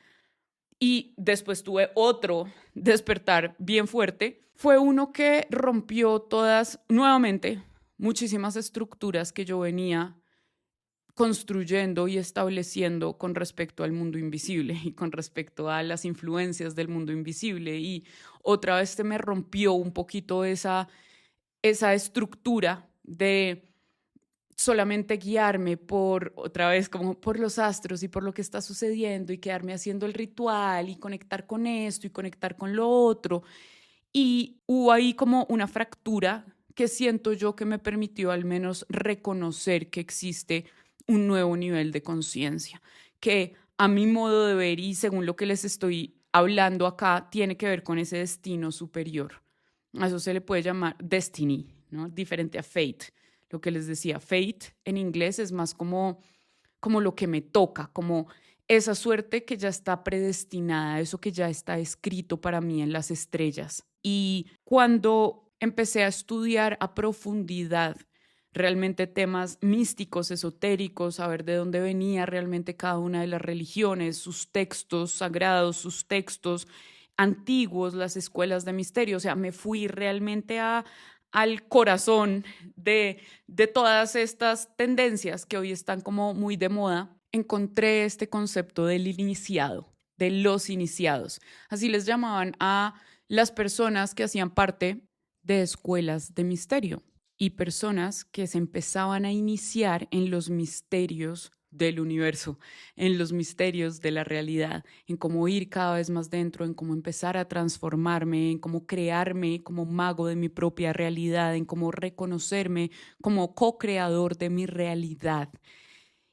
Y después tuve otro despertar bien fuerte. Fue uno que rompió todas, nuevamente, muchísimas estructuras que yo venía construyendo y estableciendo con respecto al mundo invisible y con respecto a las influencias del mundo invisible. Y otra vez se me rompió un poquito esa estructura de solamente guiarme por, otra vez, como por los astros y por lo que está sucediendo y quedarme haciendo el ritual y conectar con esto y conectar con lo otro. Y hubo ahí como una fractura que siento yo que me permitió al menos reconocer que existe un nuevo nivel de conciencia, que a mi modo de ver y según lo que les estoy hablando acá, tiene que ver con ese destino superior. A eso se le puede llamar destiny, ¿no? Diferente a fate. Lo que les decía, fate en inglés es más como lo que me toca, como esa suerte que ya está predestinada, eso que ya está escrito para mí en las estrellas. Y cuando empecé a estudiar a profundidad realmente temas místicos, esotéricos, saber de dónde venía realmente cada una de las religiones, sus textos sagrados, sus textos antiguos, las escuelas de misterio, o sea, me fui realmente al corazón de todas estas tendencias que hoy están como muy de moda. Encontré este concepto del iniciado, de los iniciados. Así les llamaban a las personas que hacían parte de escuelas de misterio y personas que se empezaban a iniciar en los misterios del universo, en los misterios de la realidad, en cómo ir cada vez más dentro, en cómo empezar a transformarme, en cómo crearme como mago de mi propia realidad, en cómo reconocerme como co-creador de mi realidad.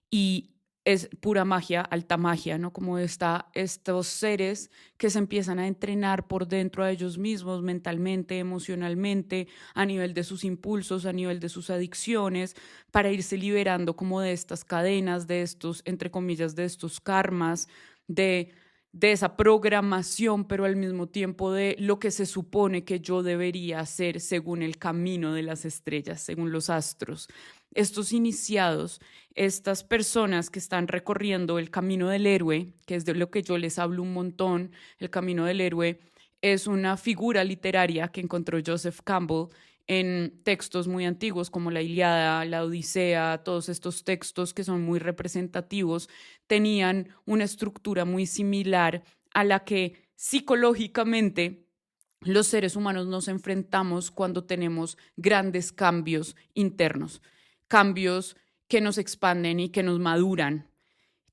Y es pura magia, alta magia, ¿no? Como estos seres que se empiezan a entrenar por dentro a ellos mismos, mentalmente, emocionalmente, a nivel de sus impulsos, a nivel de sus adicciones, para irse liberando como de estas cadenas, de estos, entre comillas, de estos karmas, de, de esa programación, pero al mismo tiempo de lo que se supone que yo debería hacer según el camino de las estrellas, según los astros. Estos iniciados, estas personas que están recorriendo el camino del héroe, que es de lo que yo les hablo un montón, el camino del héroe es una figura literaria que encontró Joseph Campbell en textos muy antiguos como la Ilíada, la Odisea, todos estos textos que son muy representativos, tenían una estructura muy similar a la que psicológicamente los seres humanos nos enfrentamos cuando tenemos grandes cambios internos, cambios que nos expanden y que nos maduran.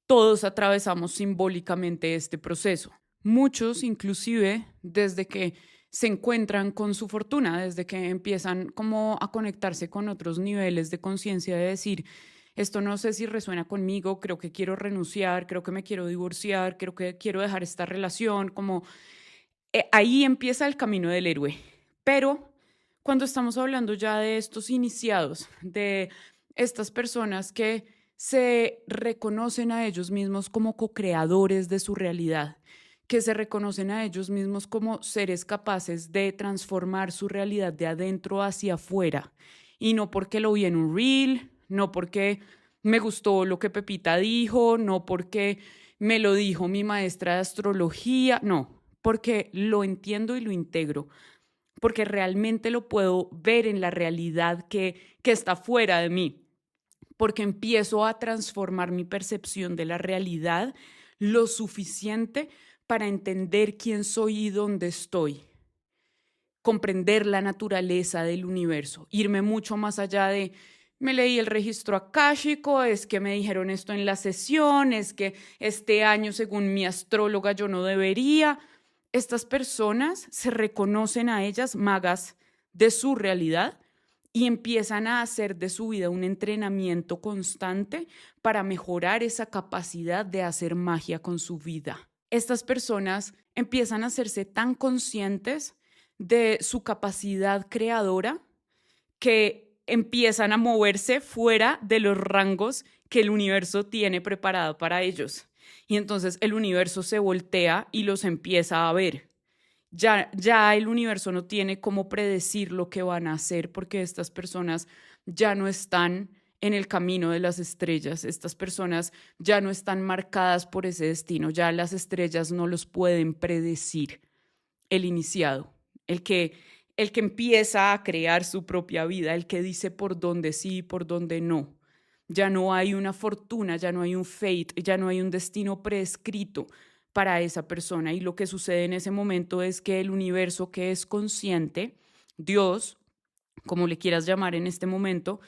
Todos atravesamos simbólicamente este proceso. Muchos, inclusive, desde que se encuentran con su fortuna, desde que empiezan como a conectarse con otros niveles de conciencia, de decir, esto no sé si resuena conmigo, creo que quiero renunciar, creo que me quiero divorciar, creo que quiero dejar esta relación, como ahí empieza el camino del héroe. Pero cuando estamos hablando ya de estos iniciados, de estas personas que se reconocen a ellos mismos como co-creadores de su realidad, que se reconocen a ellos mismos como seres capaces de transformar su realidad de adentro hacia afuera. Y no porque lo vi en un reel, no porque me gustó lo que Pepita dijo, no porque me lo dijo mi maestra de astrología, no, porque lo entiendo y lo integro, porque realmente lo puedo ver en la realidad que está fuera de mí, porque empiezo a transformar mi percepción de la realidad lo suficiente para entender quién soy y dónde estoy, comprender la naturaleza del universo, irme mucho más allá de me leí el registro akáshico, es que me dijeron esto en la sesión, es que este año según mi astróloga yo no debería. Estas personas se reconocen a ellas magas de su realidad y empiezan a hacer de su vida un entrenamiento constante para mejorar esa capacidad de hacer magia con su vida. Estas personas empiezan a hacerse tan conscientes de su capacidad creadora que empiezan a moverse fuera de los rangos que el universo tiene preparado para ellos. Y entonces el universo se voltea y los empieza a ver. Ya el universo no tiene cómo predecir lo que van a hacer porque estas personas ya no están en el camino de las estrellas. Estas personas ya no están marcadas por ese destino. Ya las estrellas no los pueden predecir. El iniciado, el que empieza a crear su propia vida, el que dice por dónde sí y por dónde no. Ya no hay una fortuna, ya no hay un fate, ya no hay un destino prescrito para esa persona. Y lo que sucede en ese momento es que el universo que es consciente, Dios, como le quieras llamar en este momento,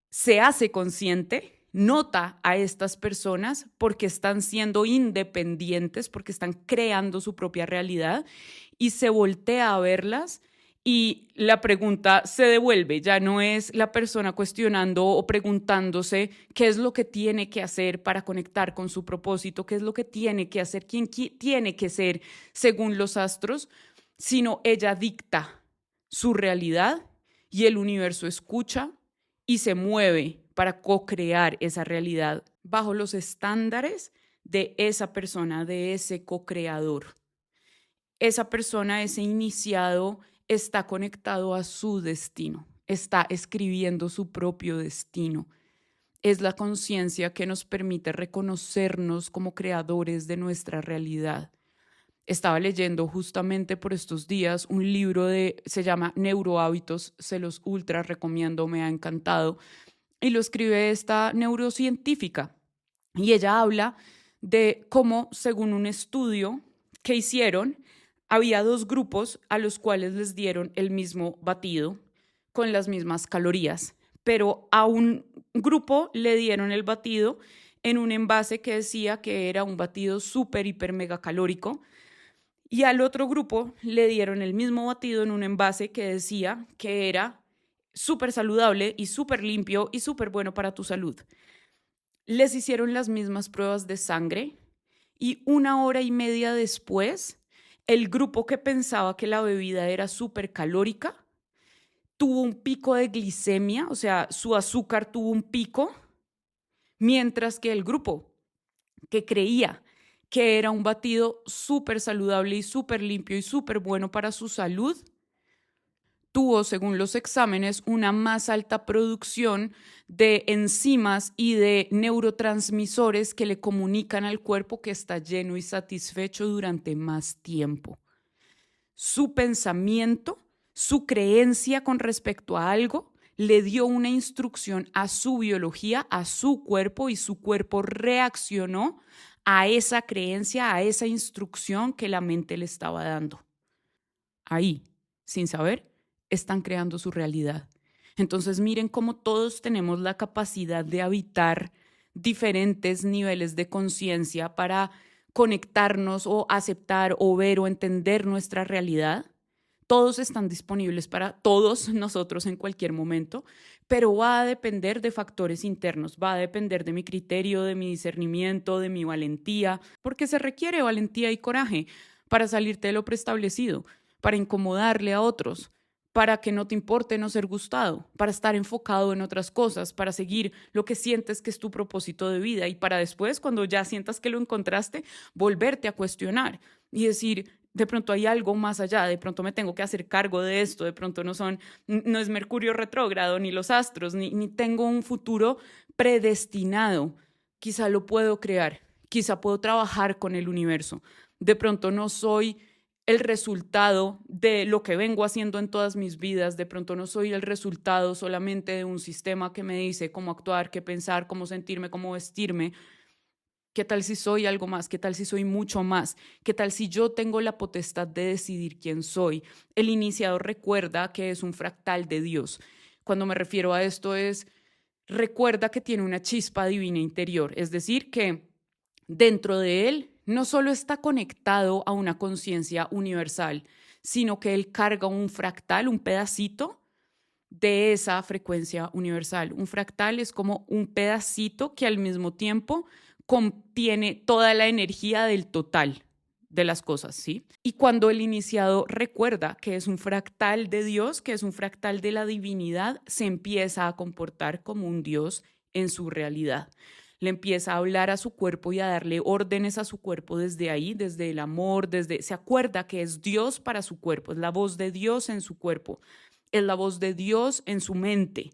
se hace consciente, nota a estas personas porque están siendo independientes, porque están creando su propia realidad y se voltea a verlas. Y la pregunta se devuelve, ya no es la persona cuestionando o preguntándose qué es lo que tiene que hacer para conectar con su propósito, qué es lo que tiene que hacer, quién tiene que ser según los astros, sino ella dicta su realidad y el universo escucha y se mueve para co-crear esa realidad bajo los estándares de esa persona, de ese co-creador. Esa persona, ese iniciado, está conectado a su destino, está escribiendo su propio destino. Es la conciencia que nos permite reconocernos como creadores de nuestra realidad. Estaba leyendo justamente por estos días un libro se llama Neurohábitos, se los ultra recomiendo, me ha encantado, y lo escribe esta neurocientífica. Y ella habla de cómo, según un estudio que hicieron, había 2 grupos a los cuales les dieron el mismo batido con las mismas calorías, pero a un grupo le dieron el batido en un envase que decía que era un batido súper, hiper, mega calórico, y al otro grupo le dieron el mismo batido en un envase que decía que era súper saludable y súper limpio y súper bueno para tu salud. Les hicieron las mismas pruebas de sangre y 1 hora y media después, el grupo que pensaba que la bebida era súper calórica tuvo un pico de glicemia, o sea, su azúcar tuvo un pico, mientras que el grupo que creía que era un batido súper saludable y súper limpio y súper bueno para su salud, tuvo, según los exámenes, una más alta producción de enzimas y de neurotransmisores que le comunican al cuerpo que está lleno y satisfecho durante más tiempo. Su pensamiento, su creencia con respecto a algo, le dio una instrucción a su biología, a su cuerpo, y su cuerpo reaccionó a esa creencia, a esa instrucción que la mente le estaba dando. Ahí, sin saber, están creando su realidad. Entonces miren cómo todos tenemos la capacidad de habitar diferentes niveles de conciencia para conectarnos o aceptar o ver o entender nuestra realidad. Todos están disponibles para todos nosotros en cualquier momento, pero va a depender de factores internos, va a depender de mi criterio, de mi discernimiento, de mi valentía, porque se requiere valentía y coraje para salirte de lo preestablecido, para incomodarle a otros, para que no te importe no ser gustado, para estar enfocado en otras cosas, para seguir lo que sientes que es tu propósito de vida y para después, cuando ya sientas que lo encontraste, volverte a cuestionar y decir, de pronto hay algo más allá, de pronto me tengo que hacer cargo de esto, de pronto no es Mercurio retrógrado, ni los astros, ni tengo un futuro predestinado. Quizá lo puedo crear, quizá puedo trabajar con el universo. De pronto no soy el resultado de lo que vengo haciendo en todas mis vidas, de pronto no soy el resultado solamente de un sistema que me dice cómo actuar, qué pensar, cómo sentirme, cómo vestirme. ¿Qué tal si soy algo más? ¿Qué tal si soy mucho más? ¿Qué tal si yo tengo la potestad de decidir quién soy? El iniciador recuerda que es un fractal de Dios. Cuando me refiero a esto recuerda que tiene una chispa divina interior, es decir, que dentro de él no solo está conectado a una conciencia universal, sino que él carga un fractal, un pedacito de esa frecuencia universal. Un fractal es como un pedacito que al mismo tiempo contiene toda la energía del total, de las cosas, ¿sí? Y cuando el iniciado recuerda que es un fractal de Dios, que es un fractal de la divinidad, se empieza a comportar como un Dios en su realidad. Le empieza a hablar a su cuerpo y a darle órdenes a su cuerpo desde ahí, desde el amor, se acuerda que es Dios para su cuerpo, es la voz de Dios en su cuerpo, es la voz de Dios en su mente.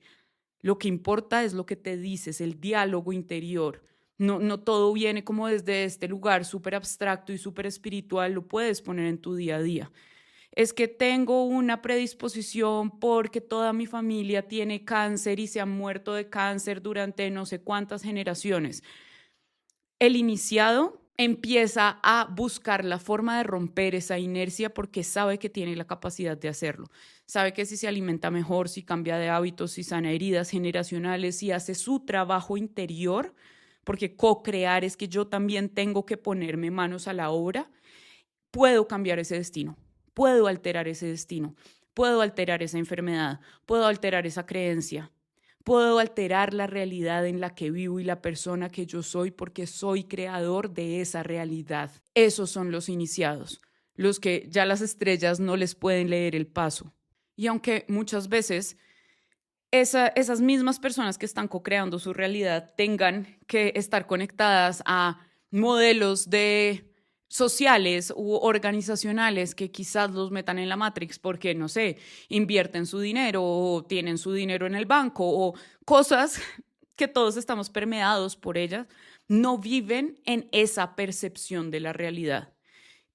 Lo que importa es lo que te dices, el diálogo interior. No todo viene como desde este lugar súper abstracto y súper espiritual, lo puedes poner en tu día a día. Es que tengo una predisposición porque toda mi familia tiene cáncer y se han muerto de cáncer durante no sé cuántas generaciones. El iniciado empieza a buscar la forma de romper esa inercia porque sabe que tiene la capacidad de hacerlo. Sabe que si se alimenta mejor, si cambia de hábitos, si sana heridas generacionales, si hace su trabajo interior, porque co-crear es que yo también tengo que ponerme manos a la obra, puedo cambiar ese destino, puedo alterar ese destino, puedo alterar esa enfermedad, puedo alterar esa creencia, puedo alterar la realidad en la que vivo y la persona que yo soy porque soy creador de esa realidad. Esos son los iniciados, los que ya las estrellas no les pueden leer el paso. Y aunque muchas veces esas mismas personas que están co-creando su realidad tengan que estar conectadas a modelos de sociales u organizacionales que quizás los metan en la Matrix porque, no sé, invierten su dinero o tienen su dinero en el banco o cosas que todos estamos permeados por ellas, no viven en esa percepción de la realidad,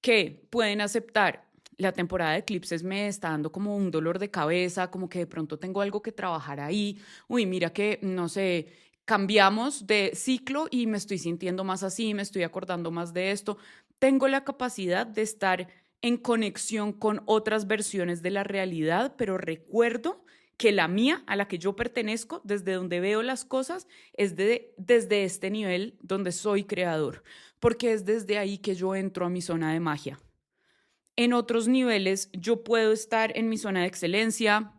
que pueden aceptar la temporada de eclipses me está dando como un dolor de cabeza, como que de pronto tengo algo que trabajar ahí. Uy, mira que, no sé, cambiamos de ciclo y me estoy sintiendo más así, me estoy acordando más de esto. Tengo la capacidad de estar en conexión con otras versiones de la realidad, pero recuerdo que la mía, a la que yo pertenezco, desde donde veo las cosas, es desde este nivel donde soy creador, porque es desde ahí que yo entro a mi zona de magia. En otros niveles yo puedo estar en mi zona de excelencia,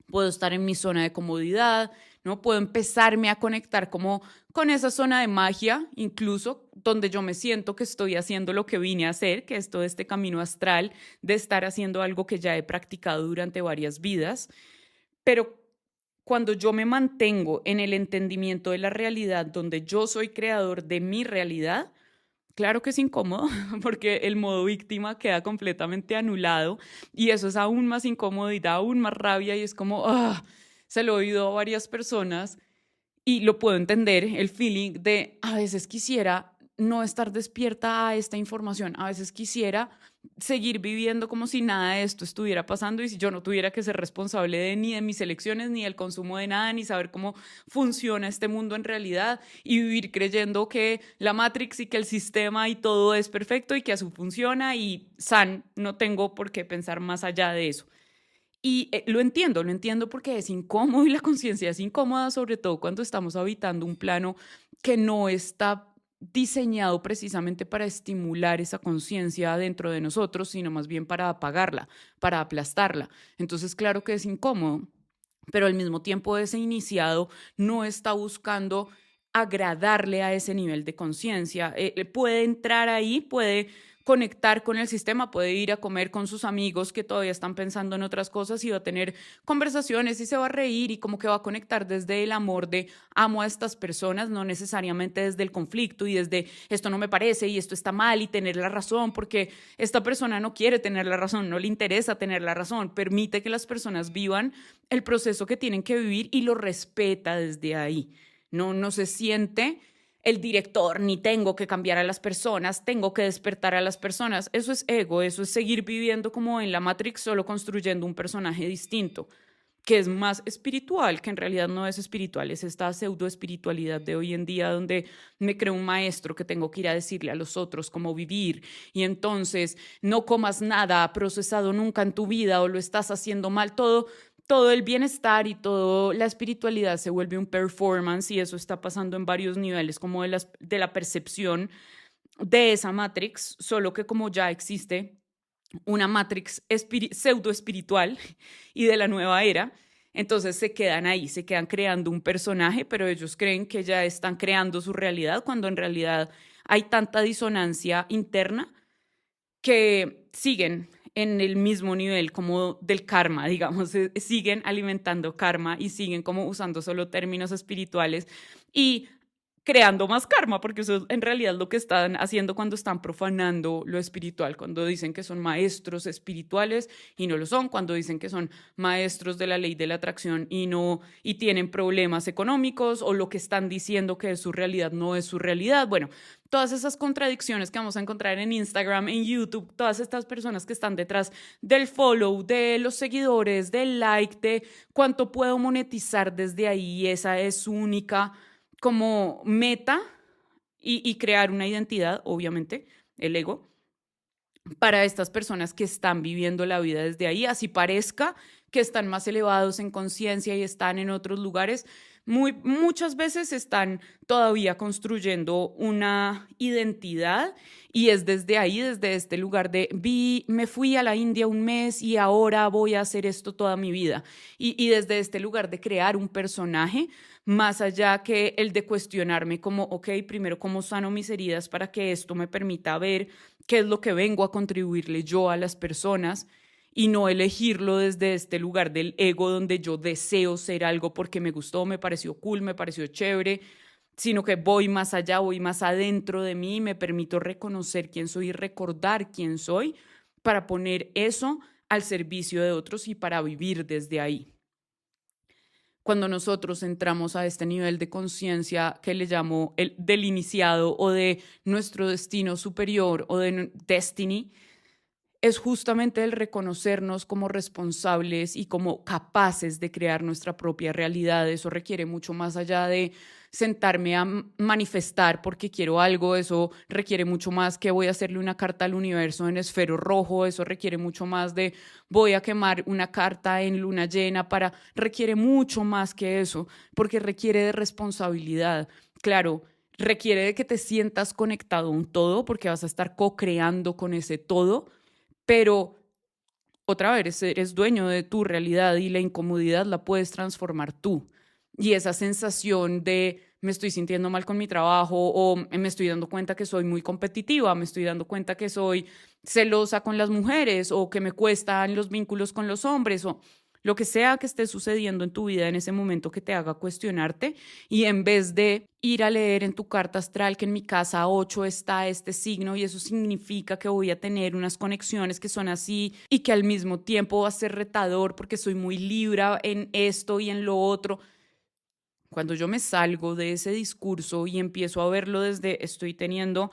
puedo estar en mi zona de comodidad, ¿no? Puedo empezarme a conectar como con esa zona de magia, incluso donde yo me siento que estoy haciendo lo que vine a hacer, que es todo este camino astral de estar haciendo algo que ya he practicado durante varias vidas. Pero cuando yo me mantengo en el entendimiento de la realidad, donde yo soy creador de mi realidad, claro que es incómodo porque el modo víctima queda completamente anulado y eso es aún más incómodo y da aún más rabia y es como, se lo he oído a varias personas y lo puedo entender, el feeling de a veces quisiera no estar despierta a esta información, a veces quisiera seguir viviendo como si nada de esto estuviera pasando y si yo no tuviera que ser responsable ni de mis elecciones, ni del consumo de nada, ni saber cómo funciona este mundo en realidad y vivir creyendo que la Matrix y que el sistema y todo es perfecto y que así funciona y no tengo por qué pensar más allá de eso. Y lo entiendo porque es incómodo y la conciencia es incómoda, sobre todo cuando estamos habitando un plano que no está diseñado precisamente para estimular esa conciencia dentro de nosotros, sino más bien para apagarla, para aplastarla. Entonces, claro que es incómodo, pero al mismo tiempo ese iniciado no está buscando agradarle a ese nivel de conciencia. Puede entrar ahí, puede conectar con el sistema, puede ir a comer con sus amigos que todavía están pensando en otras cosas y va a tener conversaciones y se va a reír y como que va a conectar desde el amor de amo a estas personas, no necesariamente desde el conflicto y desde esto no me parece y esto está mal y tener la razón, porque esta persona no quiere tener la razón, no le interesa tener la razón, permite que las personas vivan el proceso que tienen que vivir y lo respeta desde ahí. No se siente el director, ni tengo que cambiar a las personas, tengo que despertar a las personas. Eso es ego, eso es seguir viviendo como en la Matrix, solo construyendo un personaje distinto, que es más espiritual, que en realidad no es espiritual, es esta pseudo espiritualidad de hoy en día donde me creo un maestro que tengo que ir a decirle a los otros cómo vivir y entonces no comas nada procesado nunca en tu vida o lo estás haciendo mal, todo el bienestar y toda la espiritualidad se vuelve un performance y eso está pasando en varios niveles como de la percepción de esa Matrix, solo que como ya existe una Matrix pseudo espiritual y de la nueva era, entonces se quedan ahí, se quedan creando un personaje, pero ellos creen que ya están creando su realidad cuando en realidad hay tanta disonancia interna que siguen en el mismo nivel como del karma, digamos, siguen alimentando karma y siguen como usando solo términos espirituales y creando más karma, porque eso es en realidad lo que están haciendo cuando están profanando lo espiritual, cuando dicen que son maestros espirituales y no lo son, cuando dicen que son maestros de la ley de la atracción y no, y tienen problemas económicos, o lo que están diciendo que es su realidad no es su realidad. Bueno, todas esas contradicciones que vamos a encontrar en Instagram, en YouTube, todas estas personas que están detrás del follow, de los seguidores, del like, de cuánto puedo monetizar desde ahí, esa es su única como meta, y crear una identidad, obviamente, el ego, para estas personas que están viviendo la vida desde ahí, así parezca que están más elevados en conciencia y están en otros lugares, muchas veces están todavía construyendo una identidad, y es desde ahí, desde este lugar de me fui a la India un mes y ahora voy a hacer esto toda mi vida, y desde este lugar de crear un personaje, más allá que el de cuestionarme como, ok, primero, ¿cómo sano mis heridas para que esto me permita ver qué es lo que vengo a contribuirle yo a las personas, y no elegirlo desde este lugar del ego donde yo deseo ser algo porque me gustó, me pareció cool, me pareció chévere, sino que voy más allá, voy más adentro de mí, me permito reconocer quién soy y recordar quién soy para poner eso al servicio de otros y para vivir desde ahí. Cuando nosotros entramos a este nivel de conciencia que le llamo el del iniciado, o de nuestro destino superior, o de destiny, es justamente el reconocernos como responsables y como capaces de crear nuestra propia realidad. Eso requiere mucho más allá de sentarme a manifestar porque quiero algo. Eso requiere mucho más que voy a hacerle una carta al universo en esfero rojo. Eso requiere mucho más de voy a quemar una carta en luna llena para... Requiere mucho más que eso, porque requiere de responsabilidad. Claro, requiere de que te sientas conectado a un todo, porque vas a estar co-creando con ese todo, pero otra vez eres dueño de tu realidad y la incomodidad la puedes transformar tú. Y esa sensación de me estoy sintiendo mal con mi trabajo, o me estoy dando cuenta que soy muy competitiva, me estoy dando cuenta que soy celosa con las mujeres, o que me cuestan los vínculos con los hombres, o lo que sea que esté sucediendo en tu vida en ese momento que te haga cuestionarte, y en vez de ir a leer en tu carta astral que en mi casa 8 está este signo y eso significa que voy a tener unas conexiones que son así, y que al mismo tiempo va a ser retador porque soy muy Libra en esto y en lo otro. Cuando yo me salgo de ese discurso y empiezo a verlo desde estoy teniendo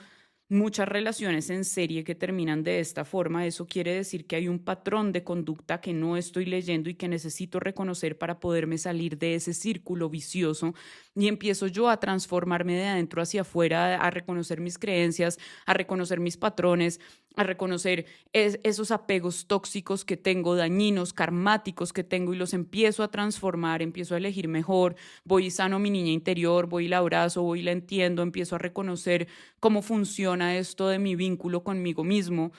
muchas relaciones en serie que terminan de esta forma, eso quiere decir que hay un patrón de conducta que no estoy leyendo y que necesito reconocer para poderme salir de ese círculo vicioso, y empiezo yo a transformarme de adentro hacia afuera, a reconocer mis creencias, a reconocer mis patrones, a reconocer esos apegos tóxicos que tengo, dañinos, karmáticos que tengo, y los empiezo a transformar, empiezo a elegir mejor, voy y sano mi niña interior, voy y la abrazo, voy y la entiendo, empiezo a reconocer cómo funciona esto de mi vínculo conmigo mismo,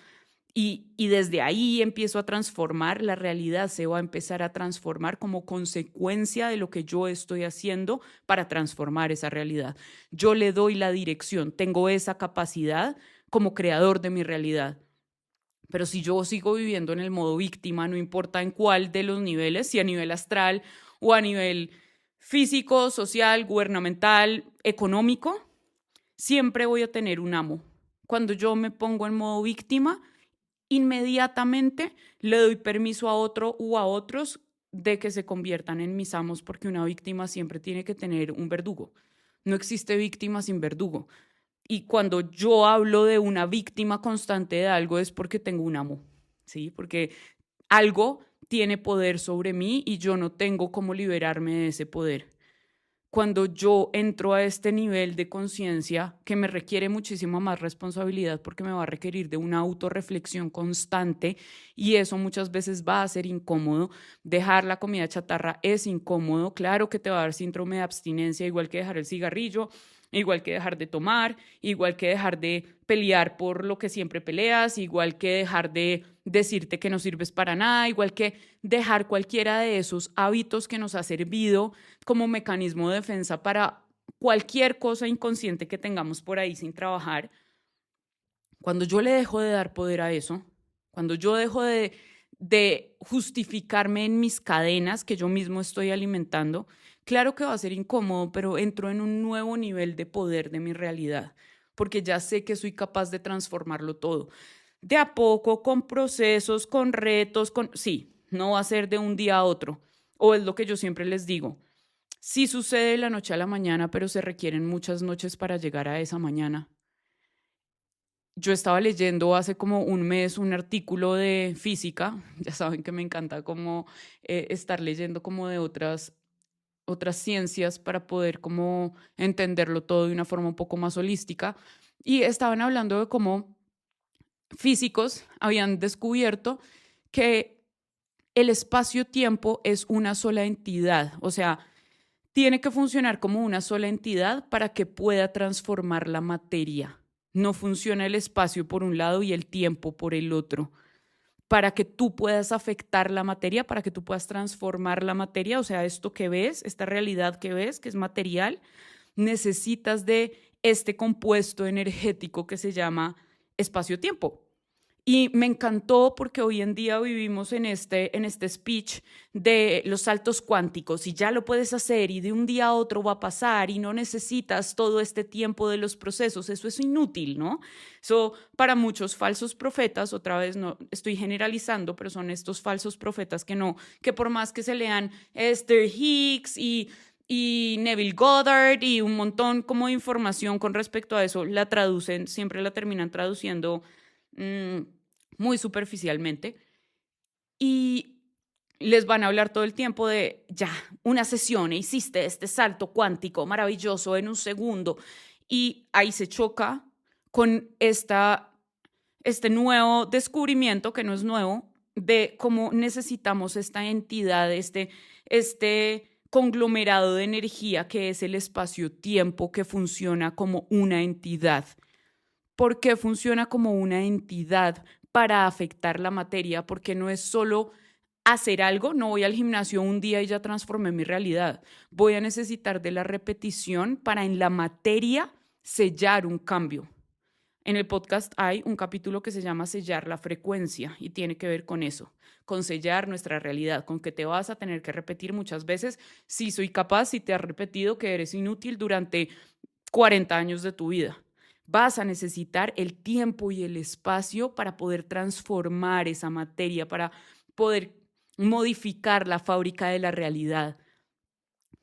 y desde ahí empiezo a transformar, la realidad se va a empezar a transformar como consecuencia de lo que yo estoy haciendo para transformar esa realidad. Yo le doy la dirección, tengo esa capacidad como creador de mi realidad. Pero si yo sigo viviendo en el modo víctima, no importa en cuál de los niveles, si a nivel astral o a nivel físico, social, gubernamental, económico, siempre voy a tener un amo. Cuando yo me pongo en modo víctima, inmediatamente le doy permiso a otro u a otros de que se conviertan en mis amos, porque una víctima siempre tiene que tener un verdugo. No existe víctima sin verdugo. Y cuando yo hablo de una víctima constante de algo es porque tengo un amo, ¿sí? Porque algo tiene poder sobre mí y yo no tengo cómo liberarme de ese poder. Cuando yo entro a este nivel de conciencia que me requiere muchísima más responsabilidad porque me va a requerir de una autorreflexión constante, y eso muchas veces va a ser incómodo. Dejar la comida chatarra es incómodo, claro que te va a dar síndrome de abstinencia, igual que dejar el cigarrillo, igual que dejar de tomar, igual que dejar de pelear por lo que siempre peleas, igual que dejar de decirte que no sirves para nada, igual que dejar cualquiera de esos hábitos que nos ha servido como mecanismo de defensa para cualquier cosa inconsciente que tengamos por ahí sin trabajar. Cuando yo le dejo de dar poder a eso, cuando yo dejo de justificarme en mis cadenas que yo mismo estoy alimentando, claro que va a ser incómodo, pero entro en un nuevo nivel de poder de mi realidad, porque ya sé que soy capaz de transformarlo todo. De a poco, con procesos, con retos, con... Sí, no va a ser de un día a otro. O es lo que yo siempre les digo. Sí sucede de la noche a la mañana, pero se requieren muchas noches para llegar a esa mañana. Yo estaba leyendo hace como un mes un artículo de física, ya saben que me encanta como estar leyendo como de otras ciencias para poder como entenderlo todo de una forma un poco más holística, y estaban hablando de cómo físicos habían descubierto que el espacio-tiempo es una sola entidad, o sea, tiene que funcionar como una sola entidad para que pueda transformar la materia. No funciona el espacio por un lado y el tiempo por el otro. Para que tú puedas afectar la materia, para que tú puedas transformar la materia, o sea, esto que ves, esta realidad que ves, que es material, necesitas de este compuesto energético que se llama espacio-tiempo. Y me encantó porque hoy en día vivimos en este speech de los saltos cuánticos y ya lo puedes hacer y de un día a otro va a pasar y no necesitas todo este tiempo de los procesos. Eso es inútil, ¿no? Eso para muchos falsos profetas, otra vez no estoy generalizando, pero son estos falsos profetas que no, que por más que se lean Esther Hicks y Neville Goddard y un montón como de información con respecto a eso, la traducen, siempre la terminan traduciendo muy superficialmente y les van a hablar todo el tiempo de, ya, una sesión e hiciste este salto cuántico maravilloso en un segundo, y ahí se choca con este nuevo descubrimiento, que no es nuevo, de cómo necesitamos esta entidad, este conglomerado de energía que es el espacio-tiempo, que funciona como una entidad. ¿Por qué funciona como una entidad para afectar la materia? Porque no es solo hacer algo, no voy al gimnasio un día y ya transformé mi realidad. Voy a necesitar de la repetición para en la materia sellar un cambio. En el podcast hay un capítulo que se llama Sellar la frecuencia y tiene que ver con eso, con sellar nuestra realidad, con que te vas a tener que repetir muchas veces. Si soy capaz, si te has repetido que eres inútil durante 40 años de tu vida. Vas a necesitar el tiempo y el espacio para poder transformar esa materia, para poder modificar la fábrica de la realidad.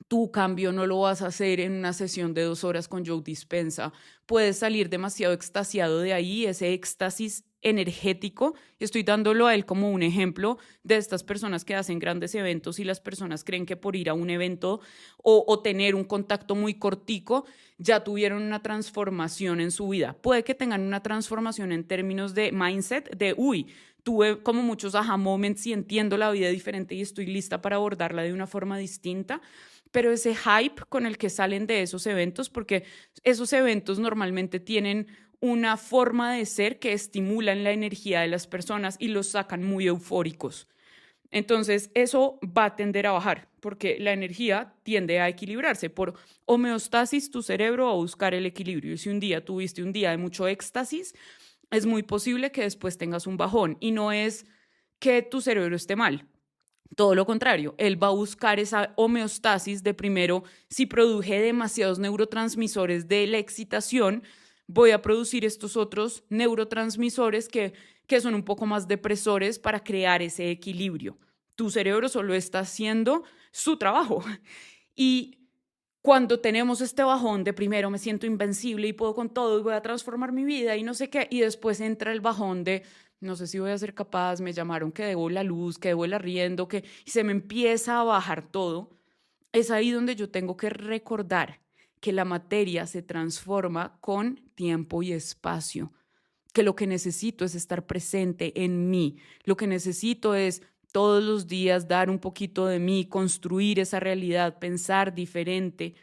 Tu cambio no lo vas a hacer en una sesión de 2 horas con Joe Dispensa. Puedes salir demasiado extasiado de ahí, ese éxtasis energético. Estoy dándolo a él como un ejemplo de estas personas que hacen grandes eventos y las personas creen que por ir a un evento o tener un contacto muy cortico ya tuvieron una transformación en su vida. Puede que tengan una transformación en términos de mindset, de, uy, tuve como muchos aha moments y entiendo la vida diferente y estoy lista para abordarla de una forma distinta, pero ese hype con el que salen de esos eventos, porque esos eventos normalmente tienen una forma de ser que estimulan la energía de las personas y los sacan muy eufóricos. Entonces, eso va a tender a bajar porque la energía tiende a equilibrarse. Por homeostasis, tu cerebro va a buscar el equilibrio. Y si un día tuviste un día de mucho éxtasis, es muy posible que después tengas un bajón. Y no es que tu cerebro esté mal. Todo lo contrario, él va a buscar esa homeostasis de primero, si produje demasiados neurotransmisores de la excitación, voy a producir estos otros neurotransmisores que son un poco más depresores para crear ese equilibrio. Tu cerebro solo está haciendo su trabajo. Y cuando tenemos este bajón de primero me siento invencible y puedo con todo y voy a transformar mi vida y no sé qué, y después entra el bajón de no sé si voy a ser capaz, me llamaron que debo la luz, que debo el arriendo, que y se me empieza a bajar todo, es ahí donde yo tengo que recordar que la materia se transforma con tiempo y espacio, que lo que necesito es estar presente en mí, lo que necesito es todos los días dar un poquito de mí, construir esa realidad, pensar diferente,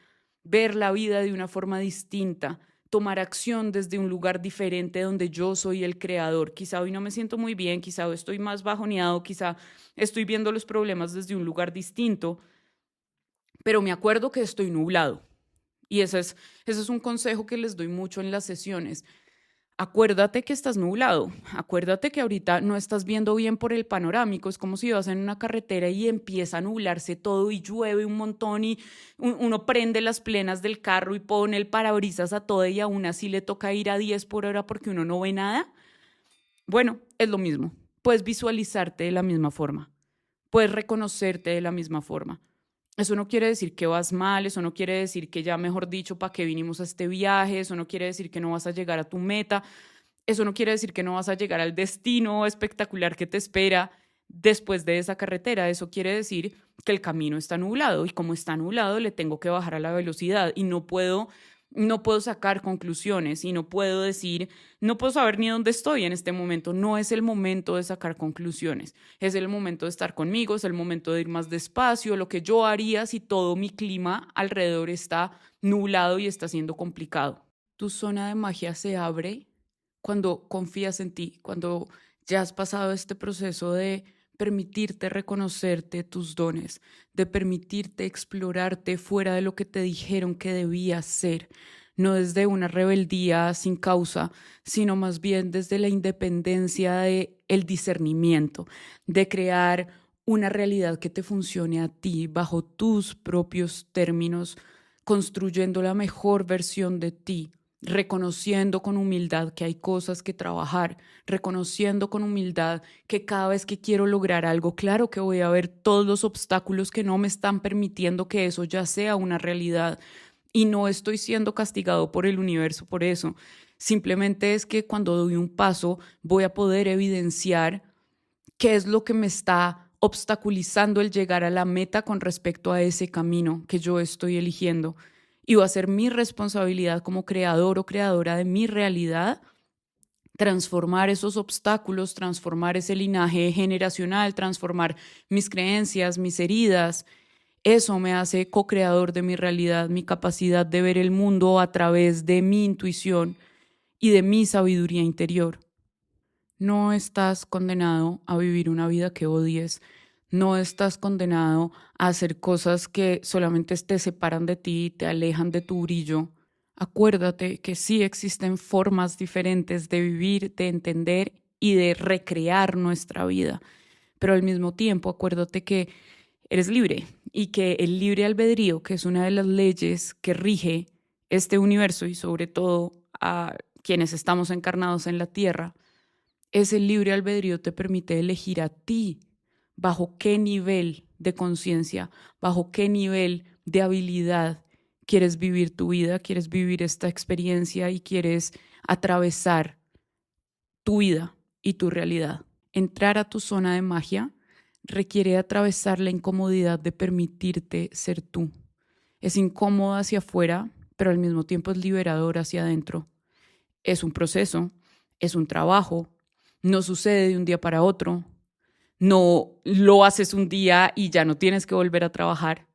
ver la vida de una forma distinta, tomar acción desde un lugar diferente donde yo soy el creador. Quizá hoy no me siento muy bien, quizá hoy estoy más bajoneado, quizá estoy viendo los problemas desde un lugar distinto, pero me acuerdo que estoy nublado. Y ese es un consejo que les doy mucho en las sesiones. Acuérdate que estás nublado, acuérdate que ahorita no estás viendo bien por el panorámico, es como si vas en una carretera y empieza a nublarse todo y llueve un montón y uno prende las plenas del carro y pone el parabrisas a todo y aún así le toca ir a 10 por hora porque uno no ve nada. Bueno, es lo mismo, puedes visualizarte de la misma forma, puedes reconocerte de la misma forma. Eso no quiere decir que vas mal, eso no quiere decir que ya, mejor dicho, para qué vinimos a este viaje, eso no quiere decir que no vas a llegar a tu meta, eso no quiere decir que no vas a llegar al destino espectacular que te espera después de esa carretera. Eso quiere decir que el camino está nublado y como está nublado le tengo que bajar a la velocidad y no puedo sacar conclusiones y no puedo decir, no puedo saber ni dónde estoy en este momento. No es el momento de sacar conclusiones. Es el momento de estar conmigo, es el momento de ir más despacio, lo que yo haría si todo mi clima alrededor está nublado y está siendo complicado. Tu zona de magia se abre cuando confías en ti, cuando ya has pasado este proceso de permitirte reconocerte tus dones, de permitirte explorarte fuera de lo que te dijeron que debías ser, no desde una rebeldía sin causa, sino más bien desde la independencia de el discernimiento, de crear una realidad que te funcione a ti bajo tus propios términos, construyendo la mejor versión de ti, reconociendo con humildad que hay cosas que trabajar, reconociendo con humildad que cada vez que quiero lograr algo, claro que voy a ver todos los obstáculos que no me están permitiendo que eso ya sea una realidad y no estoy siendo castigado por el universo por eso. Simplemente es que cuando doy un paso voy a poder evidenciar qué es lo que me está obstaculizando el llegar a la meta con respecto a ese camino que yo estoy eligiendo. Y va a ser mi responsabilidad como creador o creadora de mi realidad transformar esos obstáculos, transformar ese linaje generacional, transformar mis creencias, mis heridas. Eso me hace co-creador de mi realidad, mi capacidad de ver el mundo a través de mi intuición y de mi sabiduría interior. No estás condenado a vivir una vida que odies. No estás condenado a hacer cosas que solamente te separan de ti, te alejan de tu brillo. Acuérdate que sí existen formas diferentes de vivir, de entender y de recrear nuestra vida. Pero al mismo tiempo, acuérdate que eres libre y que el libre albedrío, que es una de las leyes que rige este universo y sobre todo a quienes estamos encarnados en la tierra, ese libre albedrío te permite elegir a ti bajo qué nivel de conciencia, bajo qué nivel de habilidad quieres vivir tu vida, quieres vivir esta experiencia y quieres atravesar tu vida y tu realidad. Entrar a tu zona de magia requiere atravesar la incomodidad de permitirte ser tú. Es incómodo hacia afuera, pero al mismo tiempo es liberador hacia adentro. Es un proceso, es un trabajo, no sucede de un día para otro, no lo haces un día y ya no tienes que volver a trabajar.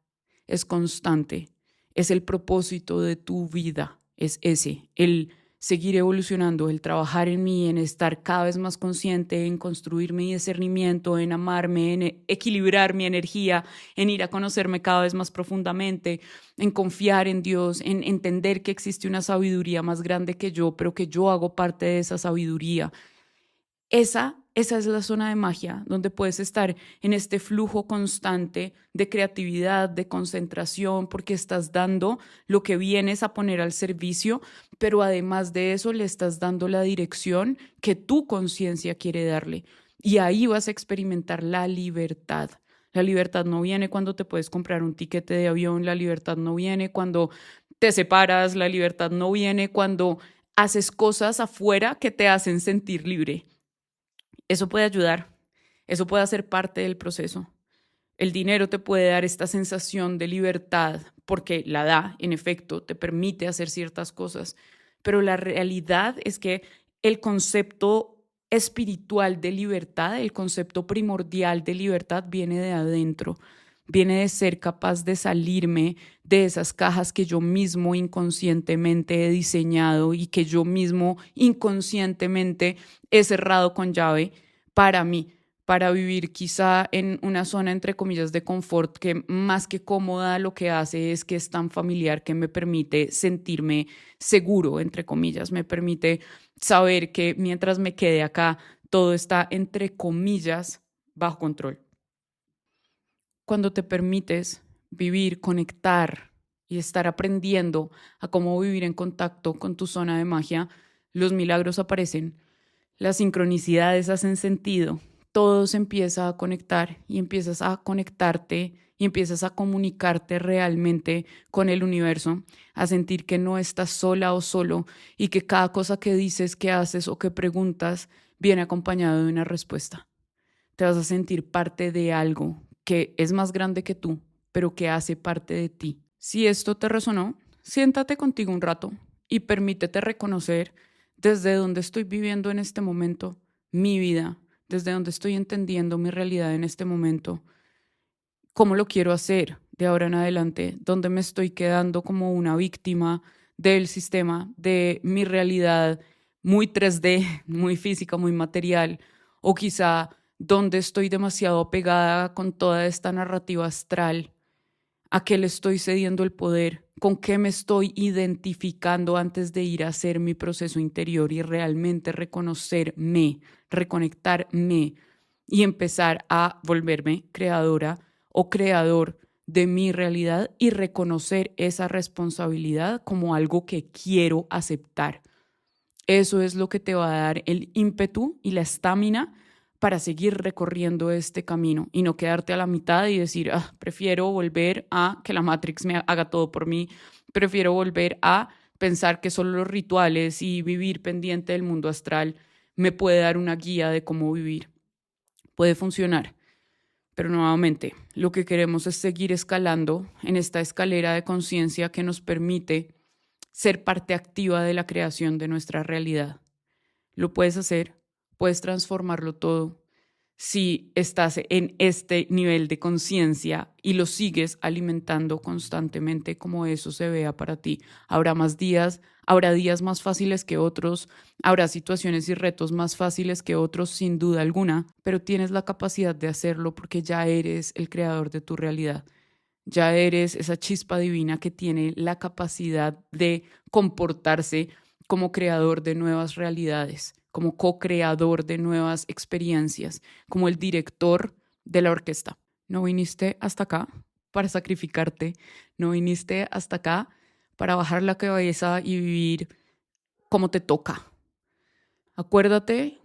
Es constante, es el propósito de tu vida, es ese, el seguir evolucionando, el trabajar en mí, en estar cada vez más consciente, en construir mi discernimiento, en amarme, en equilibrar mi energía, en ir a conocerme cada vez más profundamente, en confiar en Dios, en entender que existe una sabiduría más grande que yo, pero que yo hago parte de esa sabiduría. Esa es la zona de magia, donde puedes estar en este flujo constante de creatividad, de concentración, porque estás dando lo que vienes a poner al servicio, pero además de eso le estás dando la dirección que tu conciencia quiere darle. Y ahí vas a experimentar la libertad. La libertad no viene cuando te puedes comprar un tiquete de avión, la libertad no viene cuando te separas, la libertad no viene cuando haces cosas afuera que te hacen sentir libre. Eso puede ayudar, eso puede ser parte del proceso. El dinero te puede dar esta sensación de libertad porque la da, en efecto, te permite hacer ciertas cosas, pero la realidad es que el concepto espiritual de libertad, el concepto primordial de libertad viene de adentro, viene de ser capaz de salirme de esas cajas que yo mismo inconscientemente he diseñado y que yo mismo inconscientemente he cerrado con llave para mí, para vivir quizá en una zona, entre comillas, de confort que más que cómoda lo que hace es que es tan familiar que me permite sentirme seguro, entre comillas, me permite saber que mientras me quede acá, todo está, entre comillas, bajo control. Cuando te permites vivir, conectar y estar aprendiendo a cómo vivir en contacto con tu zona de magia, los milagros aparecen, las sincronicidades hacen sentido, todo se empieza a conectar y empiezas a conectarte y empiezas a comunicarte realmente con el universo, a sentir que no estás sola o solo y que cada cosa que dices, que haces o que preguntas viene acompañado de una respuesta. Te vas a sentir parte de algo que es más grande que tú, pero que hace parte de ti. Si esto te resonó, siéntate contigo un rato y permítete reconocer desde dónde estoy viviendo en este momento mi vida, desde dónde estoy entendiendo mi realidad en este momento, cómo lo quiero hacer de ahora en adelante, dónde me estoy quedando como una víctima del sistema, de mi realidad muy 3D, muy física, muy material, o quizá dónde estoy demasiado apegada con toda esta narrativa astral, a qué le estoy cediendo el poder, con qué me estoy identificando antes de ir a hacer mi proceso interior y realmente reconocerme, reconectarme y empezar a volverme creadora o creador de mi realidad y reconocer esa responsabilidad como algo que quiero aceptar. Eso es lo que te va a dar el ímpetu y la estamina para seguir recorriendo este camino y no quedarte a la mitad y decir, "Ah, prefiero volver a que la Matrix me haga todo por mí, prefiero volver a pensar que solo los rituales y vivir pendiente del mundo astral me puede dar una guía de cómo vivir". Puede funcionar, pero nuevamente lo que queremos es seguir escalando en esta escalera de conciencia que nos permite ser parte activa de la creación de nuestra realidad. Lo puedes hacer, puedes transformarlo todo si estás en este nivel de conciencia y lo sigues alimentando constantemente como eso se vea para ti. Habrá más días, habrá días más fáciles que otros, habrá situaciones y retos más fáciles que otros, sin duda alguna, pero tienes la capacidad de hacerlo porque ya eres el creador de tu realidad. Ya eres esa chispa divina que tiene la capacidad de comportarse como creador de nuevas realidades, como co-creador de nuevas experiencias, como el director de la orquesta. No viniste hasta acá para sacrificarte, no viniste hasta acá para bajar la cabeza y vivir como te toca. Acuérdate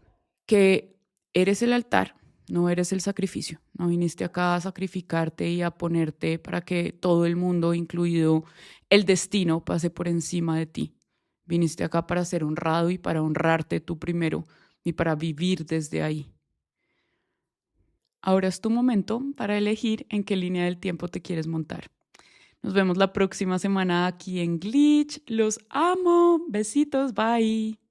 que eres el altar, no eres el sacrificio. No viniste acá a sacrificarte y a ponerte para que todo el mundo, incluido el destino, pase por encima de ti. Viniste acá para ser honrado y para honrarte tú primero y para vivir desde ahí. Ahora es tu momento para elegir en qué línea del tiempo te quieres montar. Nos vemos la próxima semana aquí en Glitch. Los amo. Besitos. Bye.